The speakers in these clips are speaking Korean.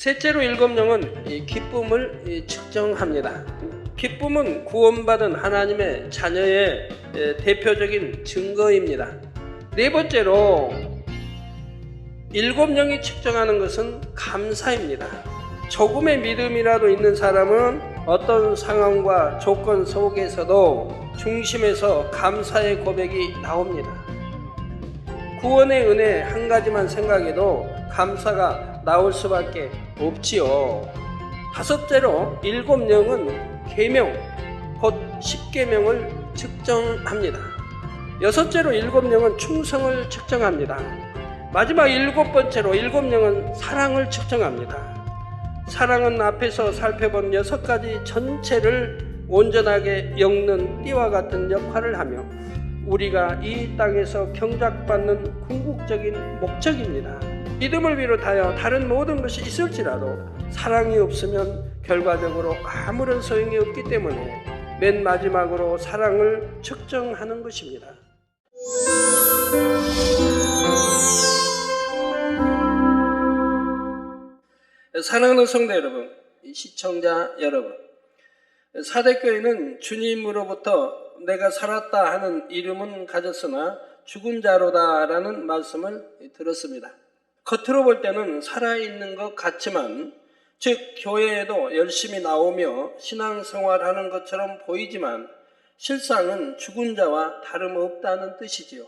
셋째로 일곱 영은 이 기쁨을 측정합니다. 기쁨은 구원받은 하나님의 자녀의 대표적인 증거입니다. 네 번째로 일곱 영이 측정하는 것은 감사입니다. 조금의 믿음이라도 있는 사람은 어떤 상황과 조건 속에서도 중심에서 감사의 고백이 나옵니다. 구원의 은혜 한 가지만 생각해도 감사가 나올 수밖에 없지요. 다섯째로 일곱 영은 계명, 곧 십계명을 측정합니다. 여섯째로 일곱 영은 충성을 측정합니다. 마지막 일곱 번째로 일곱 영은 사랑을 측정합니다. 사랑은 앞에서 살펴본 여섯 가지 전체를 온전하게 엮는 띠와 같은 역할을 하며 우리가 이 땅에서 경작받는 궁극적인 목적입니다. 믿음을 비롯하여 다른 모든 것이 있을지라도 사랑이 없으면 결과적으로 아무런 소용이 없기 때문에 맨 마지막으로 사랑을 측정하는 것입니다. 사랑하는 성도 여러분, 시청자 여러분, 사대교회는 주님으로부터 내가 살았다 하는 이름은 가졌으나 죽은 자로다 라는 말씀을 들었습니다. 겉으로 볼 때는 살아있는 것 같지만, 즉 교회에도 열심히 나오며 신앙생활하는 것처럼 보이지만 실상은 죽은 자와 다름없다는 뜻이지요.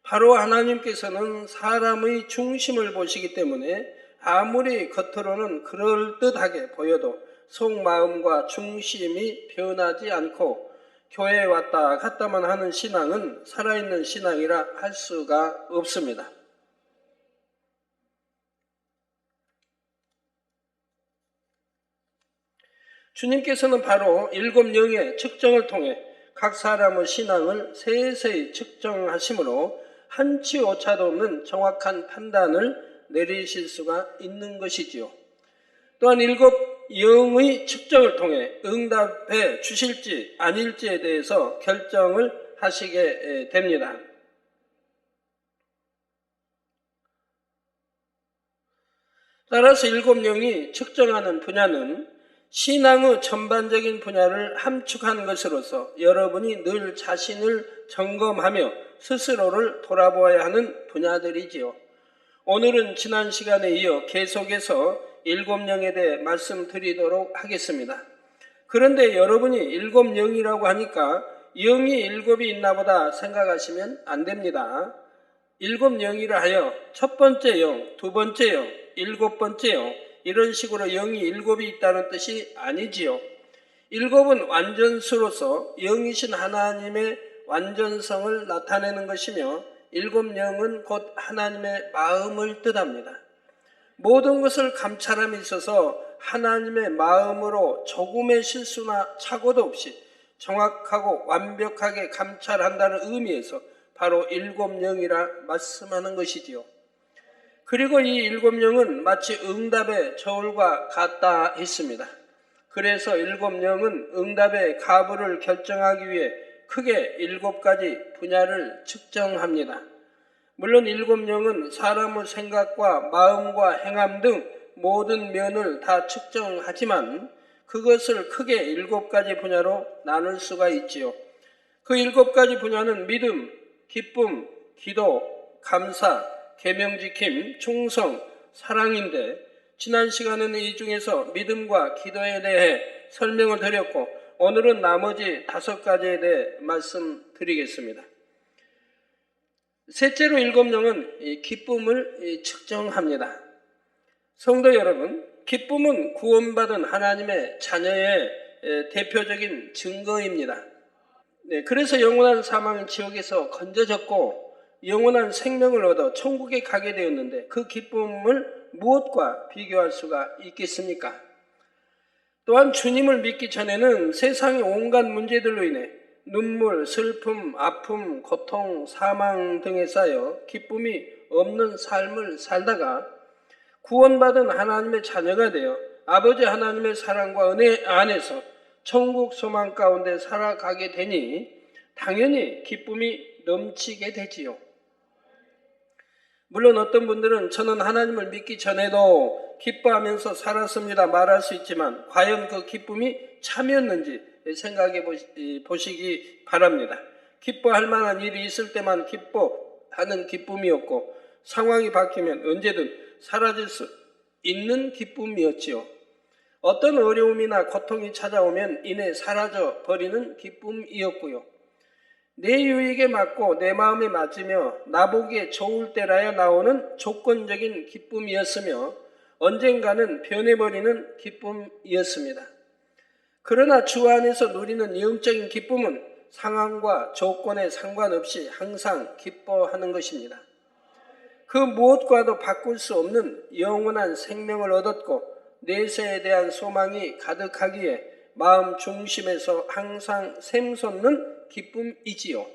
바로 하나님께서는 사람의 중심을 보시기 때문에 아무리 겉으로는 그럴듯하게 보여도 속마음과 중심이 변하지 않고 교회에 왔다 갔다만 하는 신앙은 살아있는 신앙이라 할 수가 없습니다. 주님께서는 바로 일곱 영의 측정을 통해 각 사람의 신앙을 세세히 측정하심으로 한치 오차도 없는 정확한 판단을 내리실 수가 있는 것이지요. 또한 일곱 영의 측정을 통해 응답해 주실지 아닐지에 대해서 결정을 하시게 됩니다. 따라서 일곱 영이 측정하는 분야는 신앙의 전반적인 분야를 함축한 것으로서 여러분이 늘 자신을 점검하며 스스로를 돌아보아야 하는 분야들이지요. 오늘은 지난 시간에 이어 계속해서 일곱 영에 대해 말씀드리도록 하겠습니다. 그런데 여러분이 일곱 영이라고 하니까 영이 일곱이 있나 보다 생각하시면 안 됩니다. 일곱 영이라 하여 첫 번째 영, 두 번째 영, 일곱 번째 영, 이런 식으로 영이 일곱이 있다는 뜻이 아니지요. 일곱은 완전수로서 영이신 하나님의 완전성을 나타내는 것이며 일곱 영은 곧 하나님의 마음을 뜻합니다. 모든 것을 감찰함에 있어서 하나님의 마음으로 조금의 실수나 착오도 없이 정확하고 완벽하게 감찰한다는 의미에서 바로 일곱 영이라 말씀하는 것이지요. 그리고 이 일곱 영은 마치 응답의 저울과 같다 했습니다. 그래서 일곱 영은 응답의 가부를 결정하기 위해 크게 일곱 가지 분야를 측정합니다. 물론 일곱 영은 사람의 생각과 마음과 행함 등 모든 면을 다 측정하지만 그것을 크게 일곱 가지 분야로 나눌 수가 있지요. 그 일곱 가지 분야는 믿음, 기쁨, 기도, 감사, 계명지킴, 충성, 사랑인데 지난 시간에는 이 중에서 믿음과 기도에 대해 설명을 드렸고 오늘은 나머지 다섯 가지에 대해 말씀드리겠습니다. 셋째로 일곱 영은 기쁨을 측정합니다. 성도 여러분, 기쁨은 구원받은 하나님의 자녀의 대표적인 증거입니다. 그래서 영원한 사망 지옥에서 건져졌고 영원한 생명을 얻어 천국에 가게 되었는데 그 기쁨을 무엇과 비교할 수가 있겠습니까? 또한 주님을 믿기 전에는 세상의 온갖 문제들로 인해 눈물, 슬픔, 아픔, 고통, 사망 등에 쌓여 기쁨이 없는 삶을 살다가 구원받은 하나님의 자녀가 되어 아버지 하나님의 사랑과 은혜 안에서 천국 소망 가운데 살아가게 되니 당연히 기쁨이 넘치게 되지요. 물론 어떤 분들은 저는 하나님을 믿기 전에도 기뻐하면서 살았습니다 말할 수 있지만 과연 그 기쁨이 참이었는지 생각해 보시기 바랍니다. 기뻐할 만한 일이 있을 때만 기뻐하는 기쁨이었고 상황이 바뀌면 언제든 사라질 수 있는 기쁨이었지요. 어떤 어려움이나 고통이 찾아오면 이내 사라져 버리는 기쁨이었고요. 내 유익에 맞고 내 마음에 맞으며 나보기에 좋을 때라야 나오는 조건적인 기쁨이었으며 언젠가는 변해버리는 기쁨이었습니다. 그러나 주 안에서 누리는 영적인 기쁨은 상황과 조건에 상관없이 항상 기뻐하는 것입니다. 그 무엇과도 바꿀 수 없는 영원한 생명을 얻었고 내세에 대한 소망이 가득하기에 마음 중심에서 항상 샘솟는 기쁨이지요.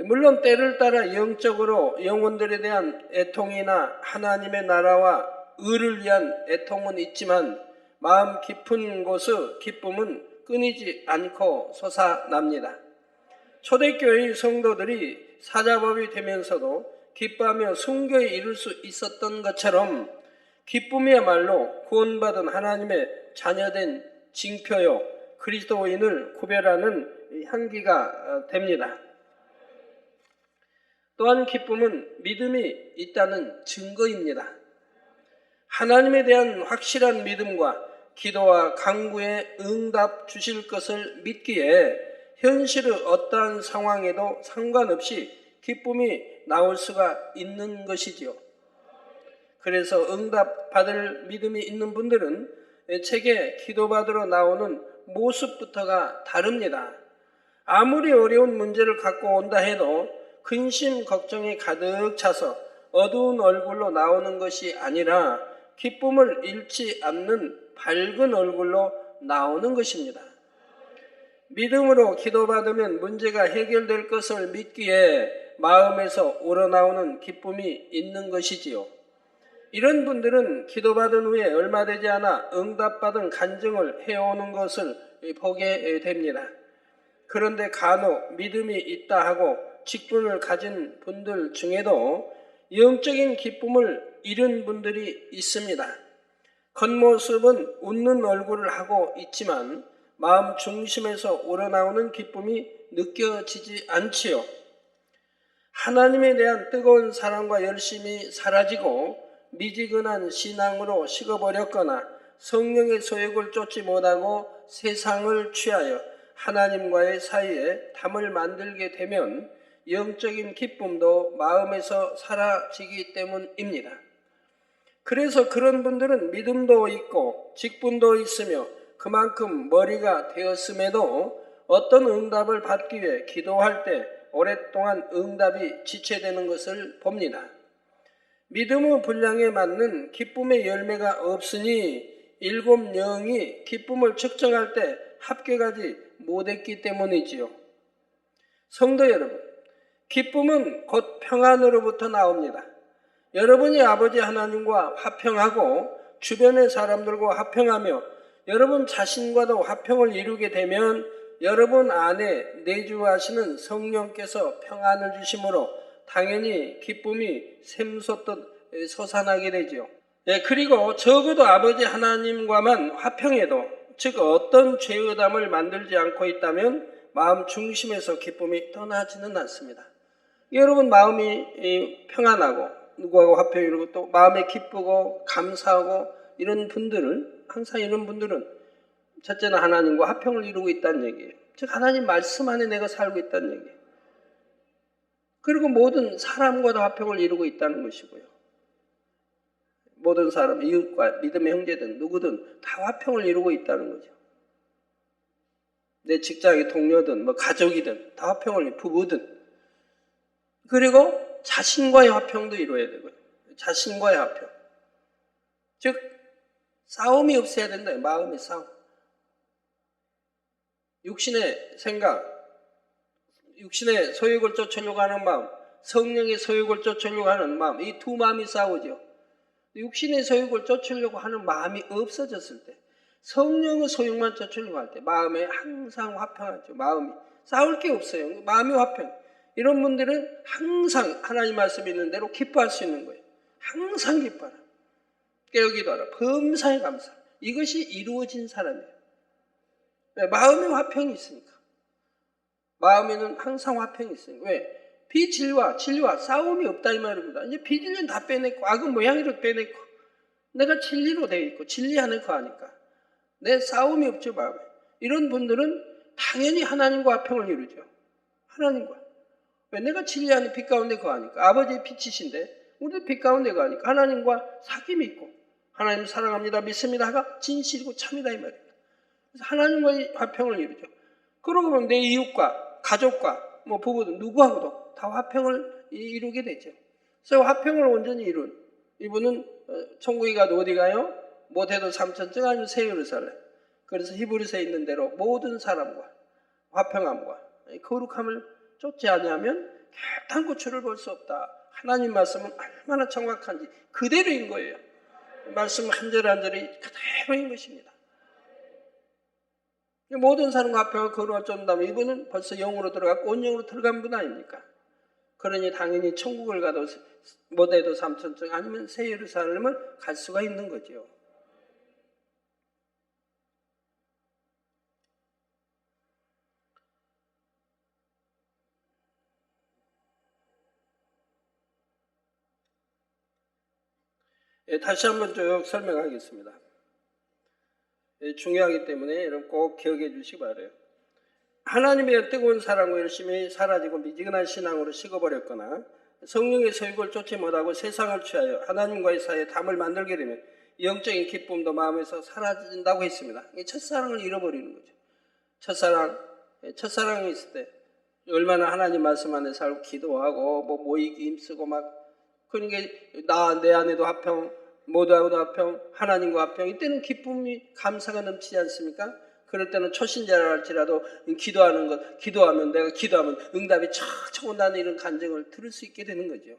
물론 때를 따라 영적으로 영혼들에 대한 애통이나 하나님의 나라와 의를 위한 애통은 있지만 마음 깊은 곳의 기쁨은 끊이지 않고 솟아납니다. 초대교회의 성도들이 사자법이 되면서도 기뻐하며 순교에 이를 수 있었던 것처럼 기쁨이야말로 구원받은 하나님의 자녀된 징표요 그리스도인을 구별하는 향기가 됩니다. 또한 기쁨은 믿음이 있다는 증거입니다. 하나님에 대한 확실한 믿음과 기도와 간구에 응답 주실 것을 믿기에 현실의 어떠한 상황에도 상관없이 기쁨이 나올 수가 있는 것이지요. 그래서 응답 받을 믿음이 있는 분들은 제게 기도받으러 나오는 모습부터가 다릅니다. 아무리 어려운 문제를 갖고 온다 해도 근심 걱정이 가득 차서 어두운 얼굴로 나오는 것이 아니라 기쁨을 잃지 않는 밝은 얼굴로 나오는 것입니다. 믿음으로 기도받으면 문제가 해결될 것을 믿기에 마음에서 우러나오는 기쁨이 있는 것이지요. 이런 분들은 기도받은 후에 얼마 되지 않아 응답받은 간증을 해오는 것을 보게 됩니다. 그런데 간혹 믿음이 있다 하고 직분을 가진 분들 중에도 영적인 기쁨을 잃은 분들이 있습니다. 겉모습은 웃는 얼굴을 하고 있지만 마음 중심에서 우러나오는 기쁨이 느껴지지 않지요. 하나님에 대한 뜨거운 사랑과 열심이 사라지고 미지근한 신앙으로 식어버렸거나 성령의 소욕을 쫓지 못하고 세상을 취하여 하나님과의 사이에 담을 만들게 되면 영적인 기쁨도 마음에서 사라지기 때문입니다. 그래서 그런 분들은 믿음도 있고 직분도 있으며 그만큼 머리가 되었음에도 어떤 응답을 받기 위해 기도할 때 오랫동안 응답이 지체되는 것을 봅니다. 믿음의 분량에 맞는 기쁨의 열매가 없으니 7영이 기쁨을 측정할 때 합격하지 못했기 때문이지요. 성도 여러분, 기쁨은 곧 평안으로부터 나옵니다. 여러분이 아버지 하나님과 화평하고 주변의 사람들과 화평하며 여러분 자신과도 화평을 이루게 되면 여러분 안에 내주하시는 성령께서 평안을 주심으로 당연히 기쁨이 샘솟듯 솟아나게 되죠. 그리고 적어도 아버지 하나님과만 화평해도 즉 어떤 죄의담을 만들지 않고 있다면 마음 중심에서 기쁨이 떠나지는 않습니다. 여러분 마음이 평안하고 누구하고 화평 이루고 또 마음에 기쁘고 감사하고 이런 분들은 항상 이런 분들은 첫째는 하나님과 화평을 이루고 있다는 얘기예요. 즉 하나님 말씀 안에 내가 살고 있다는 얘기예요. 그리고 모든 사람과도 화평을 이루고 있다는 것이고요. 모든 사람, 이웃과 믿음의 형제든 누구든 다 화평을 이루고 있다는 거죠. 내 직장의 동료든 뭐 가족이든 다 화평을 부부든 그리고 자신과의 화평도 이루어야 되고요. 자신과의 화평. 즉 싸움이 없어야 된다. 마음의 싸움. 육신의 생각, 육신의 소욕을 쫓으려고 하는 마음, 성령의 소욕을 쫓으려고 하는 마음, 이 두 마음이 싸우죠. 육신의 소욕을 쫓으려고 하는 마음이 없어졌을 때, 성령의 소욕만 쫓으려고 할 때 마음에 항상 화평하죠. 마음이 싸울 게 없어요. 마음이 화평. 이런 분들은 항상 하나님 말씀 있는 대로 기뻐할 수 있는 거예요. 항상 기뻐하라. 깨어기도하라. 범사에 감사. 이것이 이루어진 사람이에요. 왜? 마음에 화평이 있으니까. 마음에는 항상 화평이 있어요. 왜? 비진리와 진리와 싸움이 없다 이 말입니다. 이제 비진리는 다 빼냈고 악은 모양으로 빼냈고 내가 진리로 되어 있고 진리 안에 거하니까 내 싸움이 없죠. 마음에. 이런 분들은 당연히 하나님과 화평을 이루죠. 하나님과. 왜? 내가 진리 안에 빛 가운데 거하니까. 아버지의 빛이신데 우리도 빛 가운데 거하니까 하나님과 사귐이 있고 하나님 사랑합니다 믿습니다 하가 진실이고 참이다 이 말입니다. 그래서 하나님과의 화평을 이루죠. 그러고 보면 내 이웃과 가족과 부부든 누구하고도 다 화평을 이루게 되죠. 그래서 화평을 온전히 이룬 이분은 천국에 가도 어디 가요? 못해도 삼천증 아니면 새 예루살렘. 그래서 히브리서에 있는 대로 모든 사람과 화평함과 거룩함을 쫓지 아니하면 결단코 주를 볼 수 없다. 하나님 말씀은 얼마나 정확한지 그대로인 거예요. 말씀 한 절 한 절이 그대로인 것입니다. 모든 사람과 화평을 거룩을 쫓는다면 이분은 벌써 영으로 들어갔고 온영으로 들어간 분 아닙니까? 그러니 당연히 천국을 가도 못해도 삼천증 아니면 새 예루살렘을 갈 수가 있는 거죠. 다시 한번 쭉 설명하겠습니다. 중요하기 때문에 여러분 꼭 기억해 주시기 바라요. 하나님의 뜨거운 사랑과 열심히 사라지고 미지근한 신앙으로 식어버렸거나 성령의 소욕을 쫓지 못하고 세상을 취하여 하나님과의 사이에 담을 만들게 되면 영적인 기쁨도 마음에서 사라진다고 했습니다. 첫사랑을 잃어버리는 거죠. 첫사랑이 있을 때 얼마나 하나님 말씀 안에 살고 기도하고 모이기 힘쓰고 그러니까 내 안에도 화평, 모두하고도 화평, 하나님과 화평. 이때는 기쁨이 감사가 넘치지 않습니까? 그럴 때는 초신자라 할지라도 기도하면 내가 기도하면 응답이 척척 온다는 이런 간증을 들을 수 있게 되는 거죠.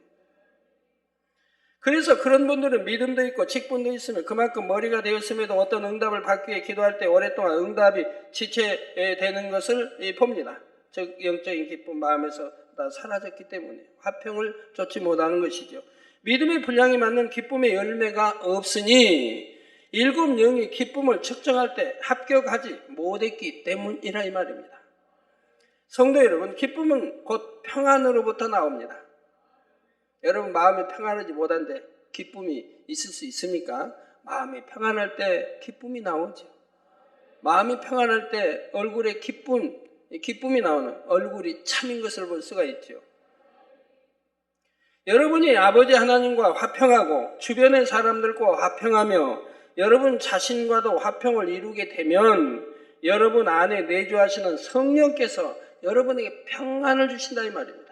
그래서 그런 분들은 믿음도 있고 직분도 있으면 그만큼 머리가 되었음에도 어떤 응답을 받기 위해 기도할 때 오랫동안 응답이 지체되는 것을 봅니다. 즉 영적인 기쁨 마음에서 다 사라졌기 때문에 화평을 쫓지 못하는 것이죠. 믿음의 분량에 맞는 기쁨의 열매가 없으니 일곱 영이 기쁨을 측정할 때 합격하지 못했기 때문이라 이 말입니다. 성도 여러분, 기쁨은 곧 평안으로부터 나옵니다. 여러분 마음이 평안하지 못한데 기쁨이 있을 수 있습니까? 마음이 평안할 때 기쁨이 나오죠. 마음이 평안할 때 얼굴에 기쁨이 나오는 얼굴이 참인 것을 볼 수가 있죠. 여러분이 아버지 하나님과 화평하고 주변의 사람들과 화평하며 여러분 자신과도 화평을 이루게 되면 여러분 안에 내주하시는 성령께서 여러분에게 평안을 주신다 이 말입니다.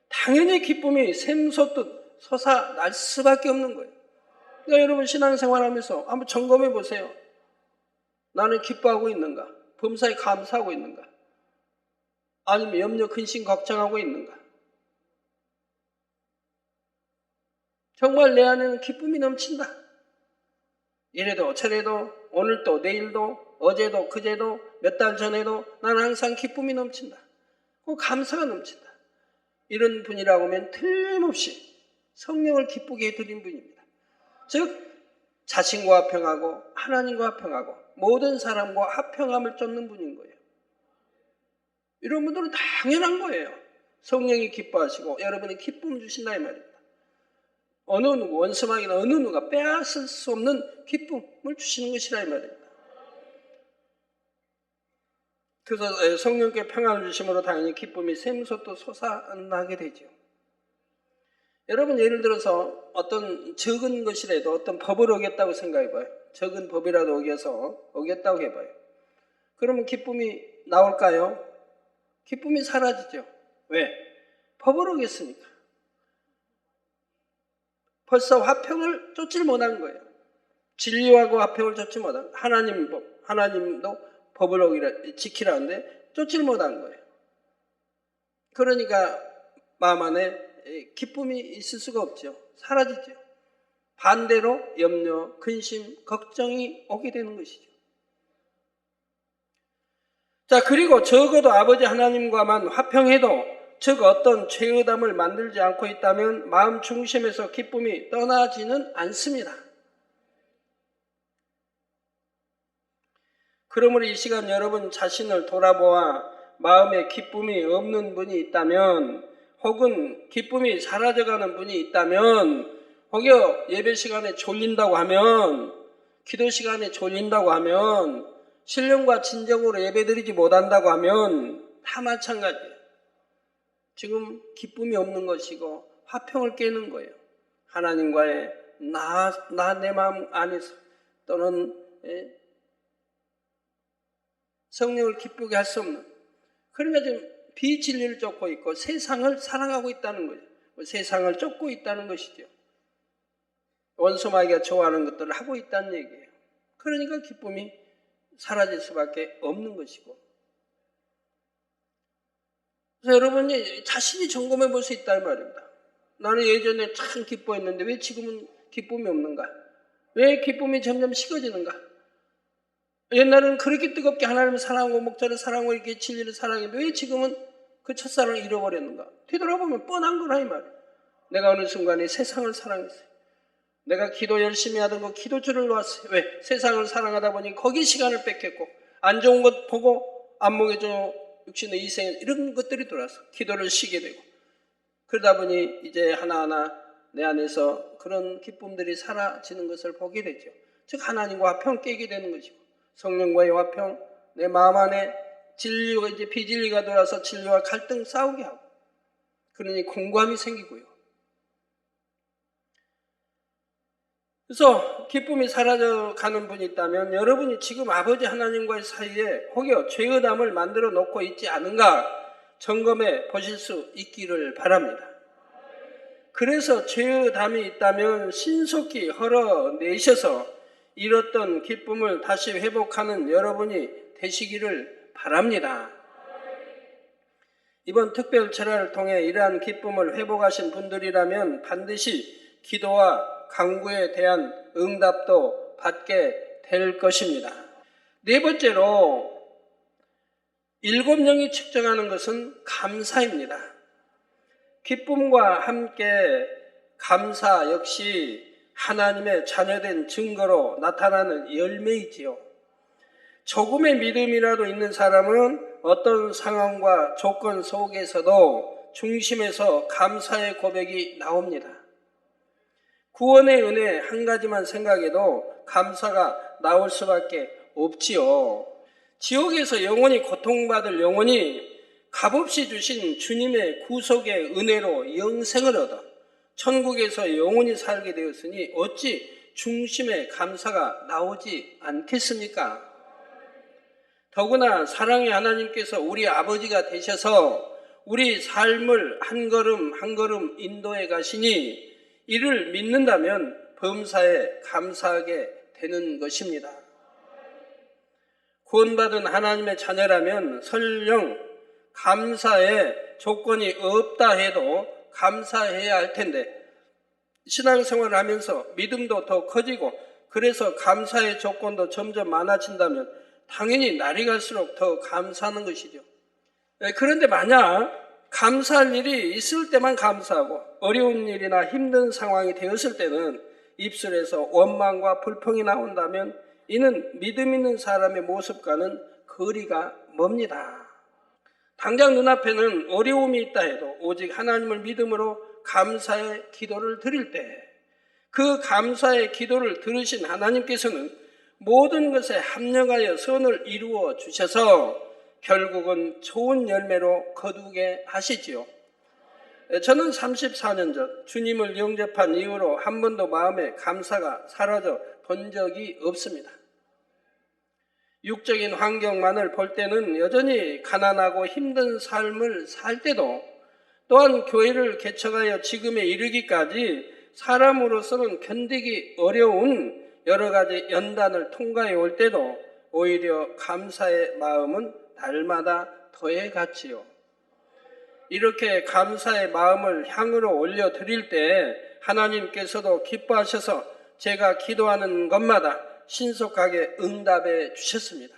당연히 기쁨이 샘솟듯 솟아날 수밖에 없는 거예요. 그러니까 여러분 신앙생활하면서 한번 점검해 보세요. 나는 기뻐하고 있는가? 범사에 감사하고 있는가? 아니면 염려, 근심, 걱정하고 있는가? 정말 내 안에는 기쁨이 넘친다. 이래도 저래도 오늘도 내일도 어제도 그제도 몇 달 전에도 나는 항상 기쁨이 넘친다. 그 감사가 넘친다. 이런 분이라고 하면 틀림없이 성령을 기쁘게 해드린 분입니다. 즉 자신과 화평하고 하나님과 화평하고 모든 사람과 화평함을 쫓는 분인 거예요. 이런 분들은 당연한 거예요. 성령이 기뻐하시고 여러분이 기쁨을 주신다 이 말입니다. 어느 누구 원수마귀나 어느 누가 빼앗을 수 없는 기쁨을 주시는 것이라 이 말입니다. 그래서 성령께 평안을 주심으로 당연히 기쁨이 샘솟듯 솟아나게 되죠. 여러분 예를 들어서 어떤 적은 것이라도 어떤 법을 어겼다고 생각해봐요. 적은 법이라도 어겼다고 해봐요. 그러면 기쁨이 나올까요? 기쁨이 사라지죠. 왜? 법을 어겼으니까. 벌써 화평을 쫓지 못한 거예요. 진리하고 화평을 쫓지 못한 하나님도 법을 지키라는데 쫓지 못한 거예요. 그러니까 마음 안에 기쁨이 있을 수가 없죠. 사라지죠. 반대로 염려, 근심, 걱정이 오게 되는 것이죠. 자, 그리고 적어도 아버지 하나님과만 화평해도 즉 어떤 죄의담을 만들지 않고 있다면 마음 중심에서 기쁨이 떠나지는 않습니다. 그러므로 이 시간 여러분 자신을 돌아보아 마음에 기쁨이 없는 분이 있다면, 혹은 기쁨이 사라져가는 분이 있다면, 혹여 예배 시간에 졸린다고 하면, 기도 시간에 졸린다고 하면, 신령과 진정으로 예배드리지 못한다고 하면 다 마찬가지예요. 지금 기쁨이 없는 것이고 화평을 깨는 거예요. 하나님과의 내 마음 안에서, 또는 성령을 기쁘게 할 수 없는, 그러니까 지금 비진리를 쫓고 있고 세상을 사랑하고 있다는 거예요. 세상을 쫓고 있다는 것이죠. 원수마귀가 좋아하는 것들을 하고 있다는 얘기예요. 그러니까 기쁨이 사라질 수밖에 없는 것이고. 그래서 여러분이 자신이 점검해 볼 수 있다는 말입니다. 나는 예전에 참 기뻐했는데 왜 지금은 기쁨이 없는가? 왜 기쁨이 점점 식어지는가? 옛날에는 그렇게 뜨겁게 하나님을 사랑하고 목자를 사랑하고 이렇게 진리를 사랑했는데 왜 지금은 그 첫사랑을 잃어버렸는가? 되돌아보면 뻔한 거라 이 말이에요. 내가 어느 순간에 세상을 사랑했어요. 내가 기도 열심히 하던 거 기도줄을 놨어요. 왜? 세상을 사랑하다 보니 거기 시간을 뺏겼고, 안 좋은 것 보고 안 먹여줘 육신의 이생, 이런 것들이 들어와서 기도를 쉬게 되고, 그러다 보니 이제 하나하나 내 안에서 그런 기쁨들이 사라지는 것을 보게 되죠. 즉 하나님과 화평 깨게 되는 것이고, 성령과의 화평, 내 마음 안에 진리가 이제 비진리가 들어와서 진리와 갈등 싸우게 하고, 그러니 공감이 생기고요. 그래서 기쁨이 사라져가는 분이 있다면 여러분이 지금 아버지 하나님과의 사이에 혹여 죄의담을 만들어 놓고 있지 않은가 점검해 보실 수 있기를 바랍니다. 그래서 죄의담이 있다면 신속히 헐어내셔서 잃었던 기쁨을 다시 회복하는 여러분이 되시기를 바랍니다. 이번 특별 철야를 통해 이러한 기쁨을 회복하신 분들이라면 반드시 기도와 간구에 대한 응답도 받게 될 것입니다. 네 번째로 7영이 측정하는 것은 감사입니다. 기쁨과 함께 감사 역시 하나님의 자녀된 증거로 나타나는 열매이지요. 조금의 믿음이라도 있는 사람은 어떤 상황과 조건 속에서도 중심에서 감사의 고백이 나옵니다. 구원의 은혜 한 가지만 생각해도 감사가 나올 수밖에 없지요. 지옥에서 영원히 고통받을 영혼이 값없이 주신 주님의 구속의 은혜로 영생을 얻어 천국에서 영원히 살게 되었으니 어찌 중심에 감사가 나오지 않겠습니까? 더구나 사랑의 하나님께서 우리 아버지가 되셔서 우리 삶을 한 걸음 한 걸음 인도해 가시니 이를 믿는다면 범사에 감사하게 되는 것입니다. 구원받은 하나님의 자녀라면 설령 감사의 조건이 없다 해도 감사해야 할 텐데, 신앙생활을 하면서 믿음도 더 커지고 그래서 감사의 조건도 점점 많아진다면 당연히 날이 갈수록 더 감사하는 것이죠. 그런데 만약 감사할 일이 있을 때만 감사하고 어려운 일이나 힘든 상황이 되었을 때는 입술에서 원망과 불평이 나온다면 이는 믿음 있는 사람의 모습과는 거리가 멉니다. 당장 눈앞에는 어려움이 있다 해도 오직 하나님을 믿음으로 감사의 기도를 드릴 때 그 감사의 기도를 들으신 하나님께서는 모든 것에 합력하여 선을 이루어 주셔서 결국은 좋은 열매로 거두게 하시지요. 저는 34년 전 주님을 영접한 이후로 한 번도 마음에 감사가 사라져 본 적이 없습니다. 육적인 환경만을 볼 때는 여전히 가난하고 힘든 삶을 살 때도, 또한 교회를 개척하여 지금에 이르기까지 사람으로서는 견디기 어려운 여러 가지 연단을 통과해 올 때도 오히려 감사의 마음은 날마다 더해갔지요. 이렇게 감사의 마음을 향으로 올려드릴 때 하나님께서도 기뻐하셔서 제가 기도하는 것마다 신속하게 응답해 주셨습니다.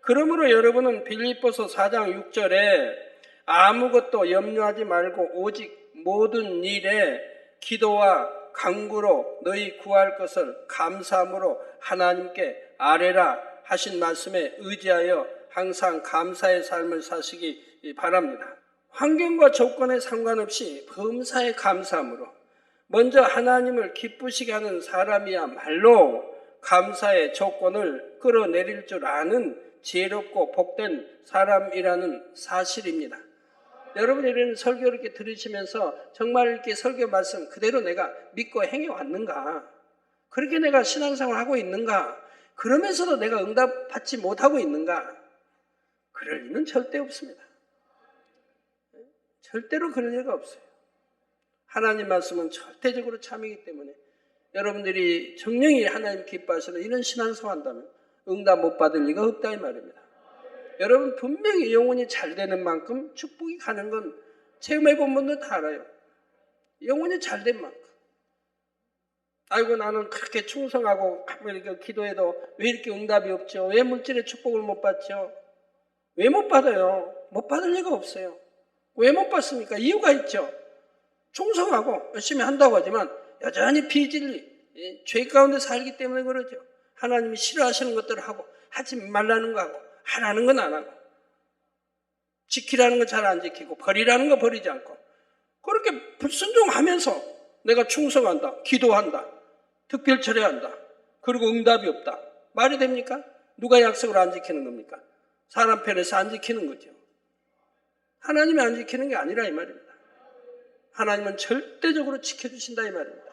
그러므로 여러분은 빌립보서 4장 6절에 아무것도 염려하지 말고 오직 모든 일에 기도와 간구로 너희 구할 것을 감사함으로 하나님께 아뢰라 하신 말씀에 의지하여 항상 감사의 삶을 사시기 바랍니다. 환경과 조건에 상관없이 범사에 감사함으로 먼저 하나님을 기쁘시게 하는 사람이야말로 감사의 조건을 끌어내릴 줄 아는 지혜롭고 복된 사람이라는 사실입니다. 여러분 이런 설교를 이렇게 들으시면서 정말 이렇게 설교 말씀 그대로 내가 믿고 행해왔는가? 그렇게 내가 신앙생활을 하고 있는가? 그러면서도 내가 응답받지 못하고 있는가? 그럴 리는 절대 없습니다. 절대로 그럴 리가 없어요. 하나님 말씀은 절대적으로 참이기 때문에 여러분들이 정령이 하나님 기뻐하시는 이런 신앙생활 한다면 응답 못 받을 리가 없다 이 말입니다. 여러분 분명히 영혼이 잘 되는 만큼 축복이 가는 건 체험해 본 분들 다 알아요. 영혼이 잘 된 만큼. 아이고 나는 그렇게 충성하고 이렇게 기도해도 왜 이렇게 응답이 없죠? 왜 물질의 축복을 못 받죠? 왜 못 받아요? 못 받을 리가 없어요. 왜 못 받습니까? 이유가 있죠. 충성하고 열심히 한다고 하지만 여전히 비진리, 죄 가운데 살기 때문에 그러죠. 하나님이 싫어하시는 것들을 하고 하지 말라는 거 하고 하라는 건 안 하고 지키라는 거 잘 안 지키고 버리라는 거 버리지 않고 그렇게 불순종하면서 내가 충성한다, 기도한다, 특별 철회한다, 그리고 응답이 없다. 말이 됩니까? 누가 약속을 안 지키는 겁니까? 사람 편에서 안 지키는 거죠. 하나님이 안 지키는 게 아니라 이 말입니다. 하나님은 절대적으로 지켜주신다 이 말입니다.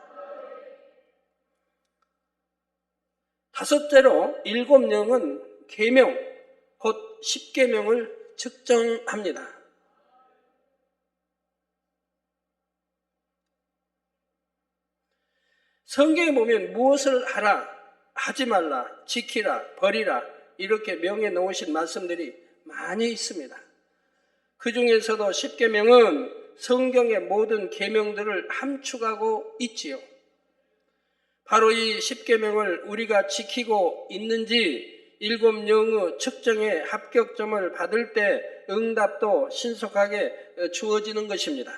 다섯째로 일곱 영은 계명, 곧 십계명을 측정합니다. 성경에 보면 무엇을 하라, 하지 말라, 지키라, 버리라 이렇게 명해 놓으신 말씀들이 많이 있습니다. 그 중에서도 십계명은 성경의 모든 계명들을 함축하고 있지요. 바로 이 십계명을 우리가 지키고 있는지 일곱 영의 측정에 합격점을 받을 때 응답도 신속하게 주어지는 것입니다.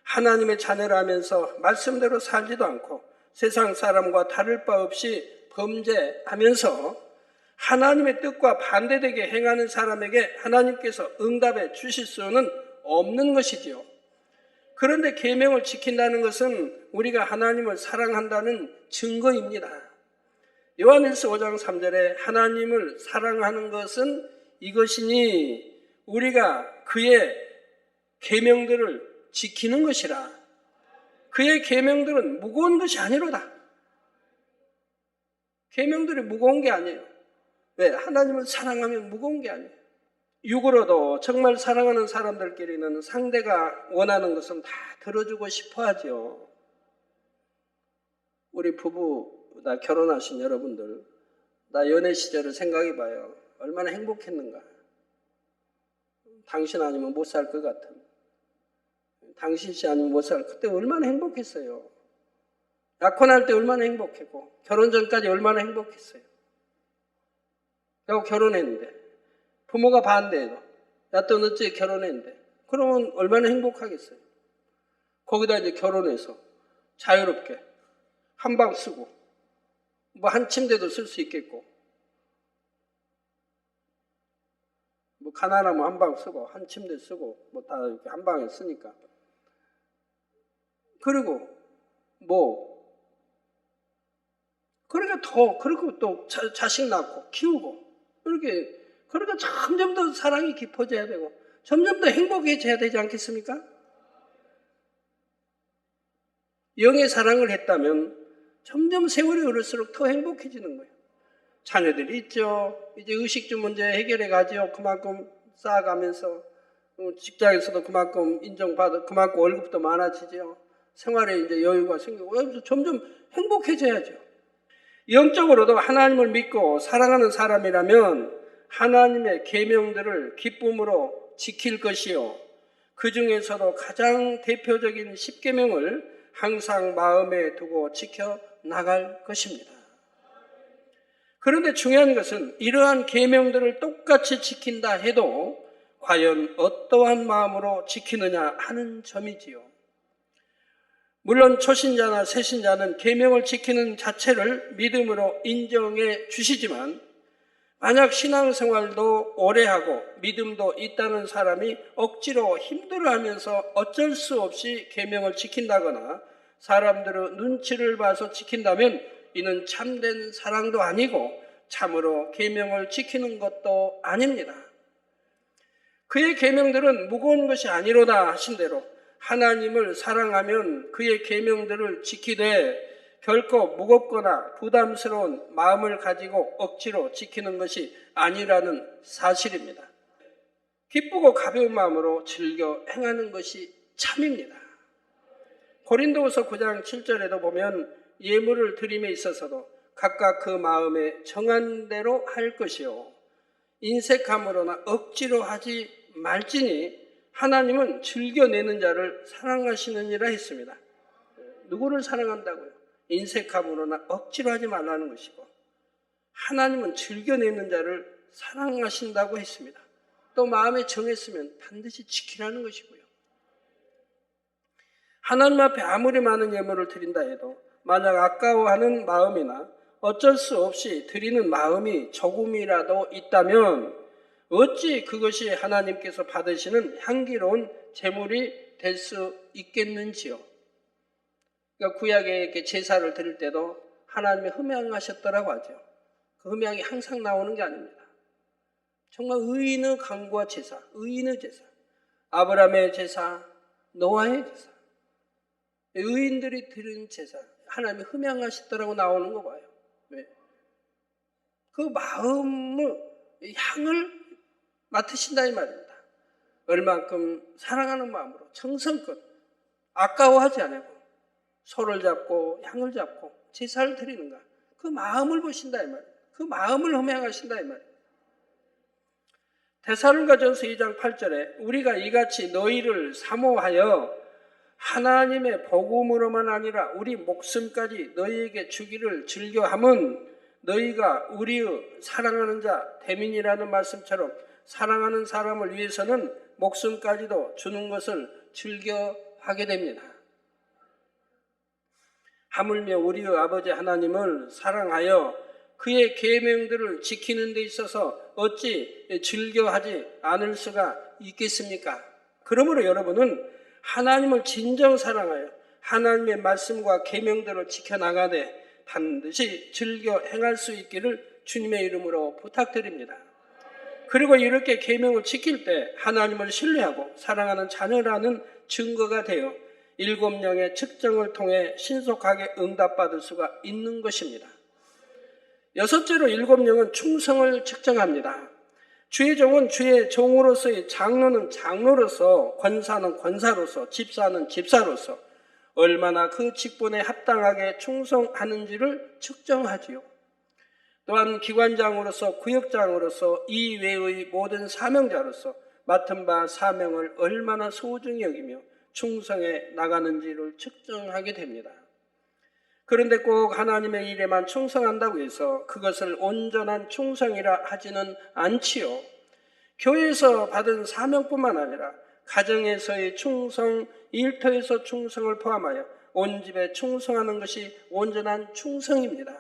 하나님의 자녀라면서 말씀대로 살지도 않고 세상 사람과 다를 바 없이 범죄하면서 하나님의 뜻과 반대되게 행하는 사람에게 하나님께서 응답해 주실 수는 없는 것이지요. 그런데 계명을 지킨다는 것은 우리가 하나님을 사랑한다는 증거입니다. 요한일서 5장 3절에 하나님을 사랑하는 것은 이것이니 우리가 그의 계명들을 지키는 것이라. 그의 계명들은 무거운 것이 아니로다. 계명들이 무거운 게 아니에요. 왜? 하나님을 사랑하면 무거운 게 아니에요. 육으로도 정말 사랑하는 사람들끼리는 상대가 원하는 것은 다 들어주고 싶어 하죠. 우리 부부, 나 결혼하신 여러분들, 나 연애 시절을 생각해 봐요. 얼마나 행복했는가. 당신 아니면 못 살 것 같은. 당신 씨 아니면 못 살. 그때 얼마나 행복했어요. 약혼할 때 얼마나 행복했고, 결혼 전까지 얼마나 행복했어요. 그리고 결혼했는데, 부모가 반대해도, 야, 또 어째 결혼했는데, 그러면 얼마나 행복하겠어요. 거기다 이제 결혼해서 자유롭게 한 방 쓰고, 뭐 한 침대도 쓸 수 있겠고, 뭐 가난하면 한 방 쓰고, 한 침대 쓰고, 뭐 다 이렇게 한 방에 쓰니까. 그리고 그리고 또 자식 낳고 키우고, 그러니까 점점 더 사랑이 깊어져야 되고, 점점 더 행복해져야 되지 않겠습니까? 영의 사랑을 했다면 점점 세월이 흐를수록 더 행복해지는 거예요. 자녀들이 있죠. 이제 의식주 문제 해결해 가지요. 그만큼 쌓아가면서 직장에서도 그만큼 인정받아, 그만큼 월급도 많아지죠. 생활에 이제 여유가 생기고 점점 행복해져야죠. 영적으로도 하나님을 믿고 사랑하는 사람이라면 하나님의 계명들을 기쁨으로 지킬 것이요. 그 중에서도 가장 대표적인 십계명을 항상 마음에 두고 지켜 나갈 것입니다. 그런데 중요한 것은 이러한 계명들을 똑같이 지킨다 해도 과연 어떠한 마음으로 지키느냐 하는 점이지요. 물론 초신자나 새신자는 계명을 지키는 자체를 믿음으로 인정해 주시지만 만약 신앙생활도 오래 하고 믿음도 있다는 사람이 억지로 힘들어하면서 어쩔 수 없이 계명을 지킨다거나 사람들의 눈치를 봐서 지킨다면 이는 참된 사랑도 아니고 참으로 계명을 지키는 것도 아닙니다. 그의 계명들은 무거운 것이 아니로다 하신 대로 하나님을 사랑하면 그의 계명들을 지키되 결코 무겁거나 부담스러운 마음을 가지고 억지로 지키는 것이 아니라는 사실입니다. 기쁘고 가벼운 마음으로 즐겨 행하는 것이 참입니다. 고린도후서 9장 7절에도 보면 예물을 드림에 있어서도 각각 그 마음에 정한 대로 할 것이요 인색함으로나 억지로 하지 말지니 하나님은 즐겨내는 자를 사랑하시느니라 했습니다. 누구를 사랑한다고요? 인색함으로나 억지로 하지 말라는 것이고 하나님은 즐겨내는 자를 사랑하신다고 했습니다. 또 마음에 정했으면 반드시 지키라는 것이고요. 하나님 앞에 아무리 많은 예물을 드린다 해도 만약 아까워하는 마음이나 어쩔 수 없이 드리는 마음이 조금이라도 있다면 어찌 그것이 하나님께서 받으시는 향기로운 제물이 될 수 있겠는지요. 그러니까 구약에 이렇게 제사를 드릴 때도 하나님이 흠양하셨더라고 하죠. 그 흠양이 항상 나오는 게 아닙니다. 정말 의인의 간구와 제사, 의인의 제사, 아브라함의 제사, 노아의 제사, 의인들이 드린 제사, 하나님이 흠양하셨더라고 나오는 거 봐요. 왜? 그 마음의 향을 맡으신다 이 말입니다. 얼만큼 사랑하는 마음으로 정성껏 아까워하지 않고 소를 잡고 향을 잡고 제사를 드리는가 그 마음을 보신다 이 말입니다. 그 마음을 흠양하신다 이 말입니다. 데살로니가전서 2장 8절에 우리가 이같이 너희를 사모하여 하나님의 복음으로만 아니라 우리 목숨까지 너희에게 주기를 즐겨함은 너희가 우리의 사랑하는 자 대민이라는 말씀처럼 사랑하는 사람을 위해서는 목숨까지도 주는 것을 즐겨하게 됩니다. 하물며 우리의 아버지 하나님을 사랑하여 그의 계명들을 지키는 데 있어서 어찌 즐겨하지 않을 수가 있겠습니까? 그러므로 여러분은 하나님을 진정 사랑하여 하나님의 말씀과 계명들을 지켜나가되 반드시 즐겨 행할 수 있기를 주님의 이름으로 부탁드립니다. 그리고 이렇게 계명을 지킬 때 하나님을 신뢰하고 사랑하는 자녀라는 증거가 되어 7영의 측정을 통해 신속하게 응답받을 수가 있는 것입니다. 여섯째로 7영은 충성을 측정합니다. 주의 종은 주의 종으로서의 장로는 장로로서, 권사는 권사로서, 집사는 집사로서 얼마나 그 직분에 합당하게 충성하는지를 측정하지요. 또한 기관장으로서, 구역장으로서, 이외의 모든 사명자로서 맡은 바 사명을 얼마나 소중히 여기며 충성해 나가는지를 측정하게 됩니다. 그런데 꼭 하나님의 일에만 충성한다고 해서 그것을 온전한 충성이라 하지는 않지요. 교회에서 받은 사명뿐만 아니라 가정에서의 충성, 일터에서 충성을 포함하여 온 집에 충성하는 것이 온전한 충성입니다.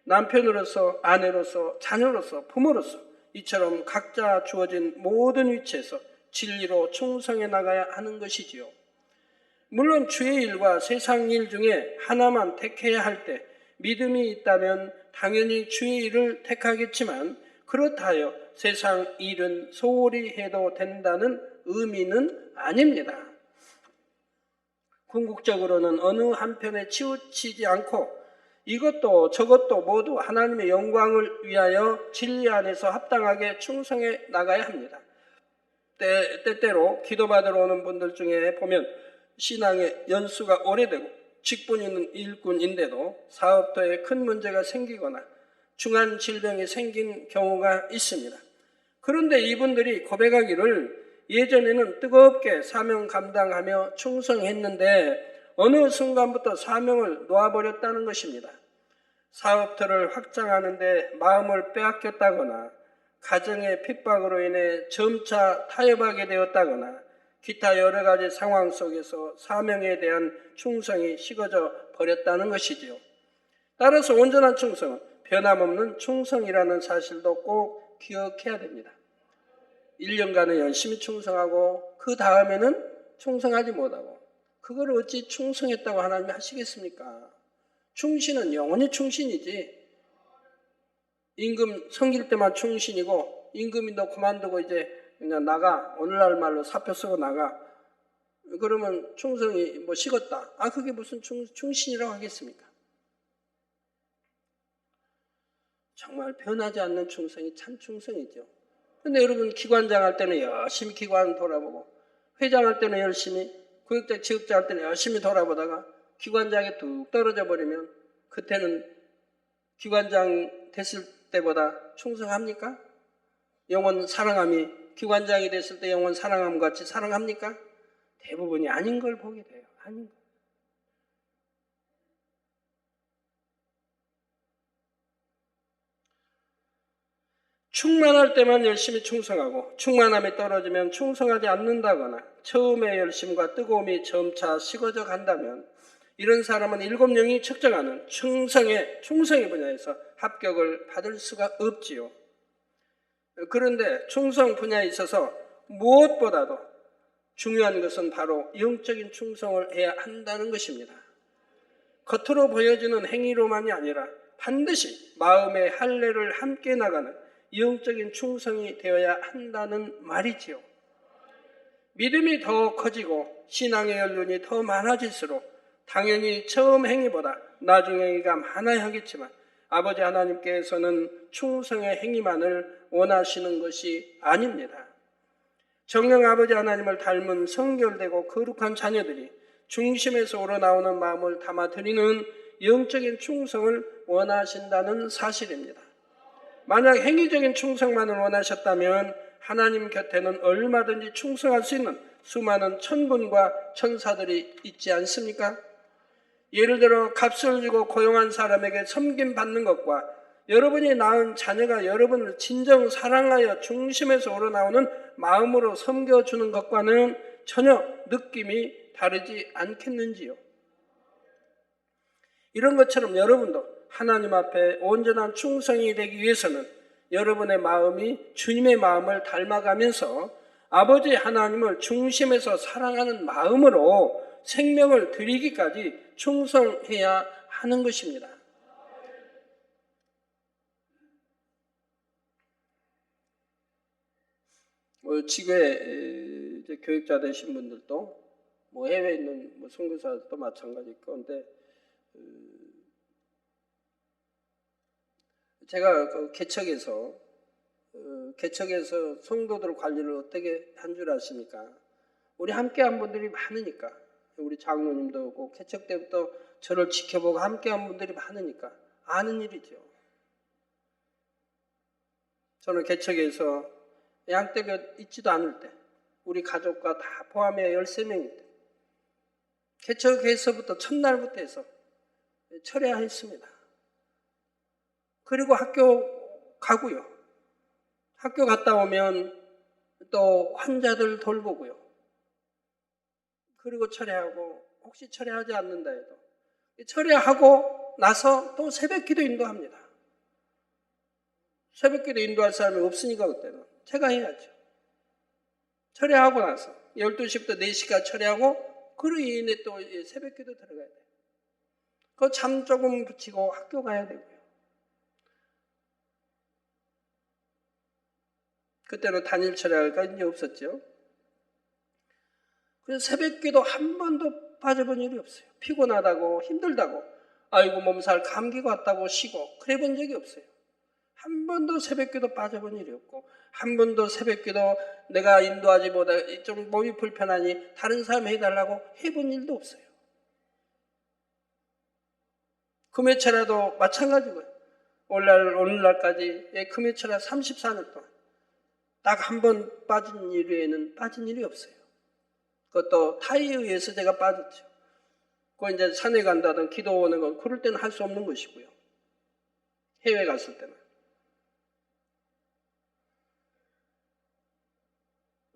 남편으로서, 아내로서, 자녀로서, 부모로서 이처럼 각자 주어진 모든 위치에서 진리로 충성해 나가야 하는 것이지요. 물론 주의 일과 세상 일 중에 하나만 택해야 할 때 믿음이 있다면 당연히 주의 일을 택하겠지만 그렇다 하여 세상 일은 소홀히 해도 된다는 의미는 아닙니다. 궁극적으로는 어느 한편에 치우치지 않고 이것도 저것도 모두 하나님의 영광을 위하여 진리 안에서 합당하게 충성해 나가야 합니다. 때때로 기도받으러 오는 분들 중에 보면 신앙의 연수가 오래되고 직분 있는 일꾼인데도 사업터에 큰 문제가 생기거나 중한 질병이 생긴 경우가 있습니다. 그런데 이분들이 고백하기를 예전에는 뜨겁게 사명 감당하며 충성했는데 어느 순간부터 사명을 놓아버렸다는 것입니다. 사업터를 확장하는 데 마음을 빼앗겼다거나 가정의 핍박으로 인해 점차 타협하게 되었다거나 기타 여러 가지 상황 속에서 사명에 대한 충성이 식어져 버렸다는 것이지요. 따라서 온전한 충성은 변함없는 충성이라는 사실도 꼭 기억해야 됩니다. 1년간은 열심히 충성하고 그 다음에는 충성하지 못하고 그걸 어찌 충성했다고 하나님이 하시겠습니까? 충신은 영원히 충신이지 임금 섬길 때만 충신이고 임금이 너 그만두고 이제 그냥 나가 오늘날 말로 사표 쓰고 나가 그러면 충성이 뭐 식었다. 그게 무슨 충신이라고 하겠습니까? 정말 변하지 않는 충성이 참 충성이죠. 근데 여러분 기관장 할 때는 열심히 기관 돌아보고 회장 할 때는 열심히 구역장 지역장 할 때는 열심히 돌아보다가 기관장에 뚝 떨어져 버리면 그때는 기관장 됐을 때보다 충성합니까? 영원 사랑함이 기관장이 됐을 때 영원 사랑함 같이 사랑합니까? 대부분이 아닌 걸 보게 돼요. 아닌 거. 충만할 때만 열심히 충성하고 충만함이 떨어지면 충성하지 않는다거나 처음의 열심과 뜨거움이 점차 식어져 간다면 이런 사람은 7영이 측정하는 충성의 분야에서 합격을 받을 수가 없지요. 그런데 충성 분야에 있어서 무엇보다도 중요한 것은 바로 영적인 충성을 해야 한다는 것입니다. 겉으로 보여지는 행위로만이 아니라 반드시 마음의 할례를 함께 나가는 영적인 충성이 되어야 한다는 말이지요. 믿음이 더 커지고 신앙의 연륜이 더 많아질수록 당연히 처음 행위보다 나중 행위가 많아야 하겠지만 아버지 하나님께서는 충성의 행위만을 원하시는 것이 아닙니다. 정녕 아버지 하나님을 닮은 성결되고 거룩한 자녀들이 중심에서 우러나오는 마음을 담아드리는 영적인 충성을 원하신다는 사실입니다. 만약 행위적인 충성만을 원하셨다면 하나님 곁에는 얼마든지 충성할 수 있는 수많은 천군과 천사들이 있지 않습니까? 예를 들어 값을 주고 고용한 사람에게 섬김받는 것과 여러분이 낳은 자녀가 여러분을 진정 사랑하여 중심에서 우러나오는 마음으로 섬겨주는 것과는 전혀 느낌이 다르지 않겠는지요? 이런 것처럼 여러분도 하나님 앞에 온전한 충성이 되기 위해서는 여러분의 마음이 주님의 마음을 닮아가면서 아버지 하나님을 중심에서 사랑하는 마음으로 생명을 드리기까지 충성해야 하는 것입니다. 지구에 이제 교육자 되신 분들도 해외에 있는 선교사도 마찬가지일 건데 제가 개척에서 성도들 관리를 어떻게 한 줄 아십니까? 우리 함께한 분들이 많으니까 우리 장로님도 오고 개척 때부터 저를 지켜보고 함께한 분들이 많으니까 아는 일이죠. 저는 개척에서 양떼가 있지도 않을 때 우리 가족과 다 포함해 13명일 때 개척에서부터 첫날부터 해서 철회했습니다. 그리고 학교 가고요. 학교 갔다 오면 또 환자들 돌보고요. 그리고 철회하고 혹시 철회하지 않는다 해도 철회하고 나서 또 새벽기도 인도합니다. 새벽기도 인도할 사람이 없으니까 그때는 제가 해야죠. 철회하고 나서 12시부터 4시까지 철회하고 그로 인해 또 새벽기도 들어가야 돼요. 그 잠 조금 붙이고 학교 가야 되고요. 그때는 단일 철회가 이제 없었죠. 그래서 새벽기도 한 번도 빠져본 일이 없어요. 피곤하다고 힘들다고 아이고 몸살 감기가 왔다고 쉬고 그래 본 적이 없어요. 한 번도 새벽기도 빠져본 일이 없고 한 번도 새벽기도 내가 인도하지 못하 좀 몸이 불편하니 다른 사람이 해달라고 해본 일도 없어요. 금요철야도 마찬가지고요. 오늘날까지 금요철야 34년 동안 딱 한 번 빠진 일 외에는 빠진 일이 없어요. 그것도 타의에 의해서 제가 빠졌죠. 그 이제 산에 간다든 기도 오는 건 그럴 때는 할 수 없는 것이고요. 해외 갔을 때는.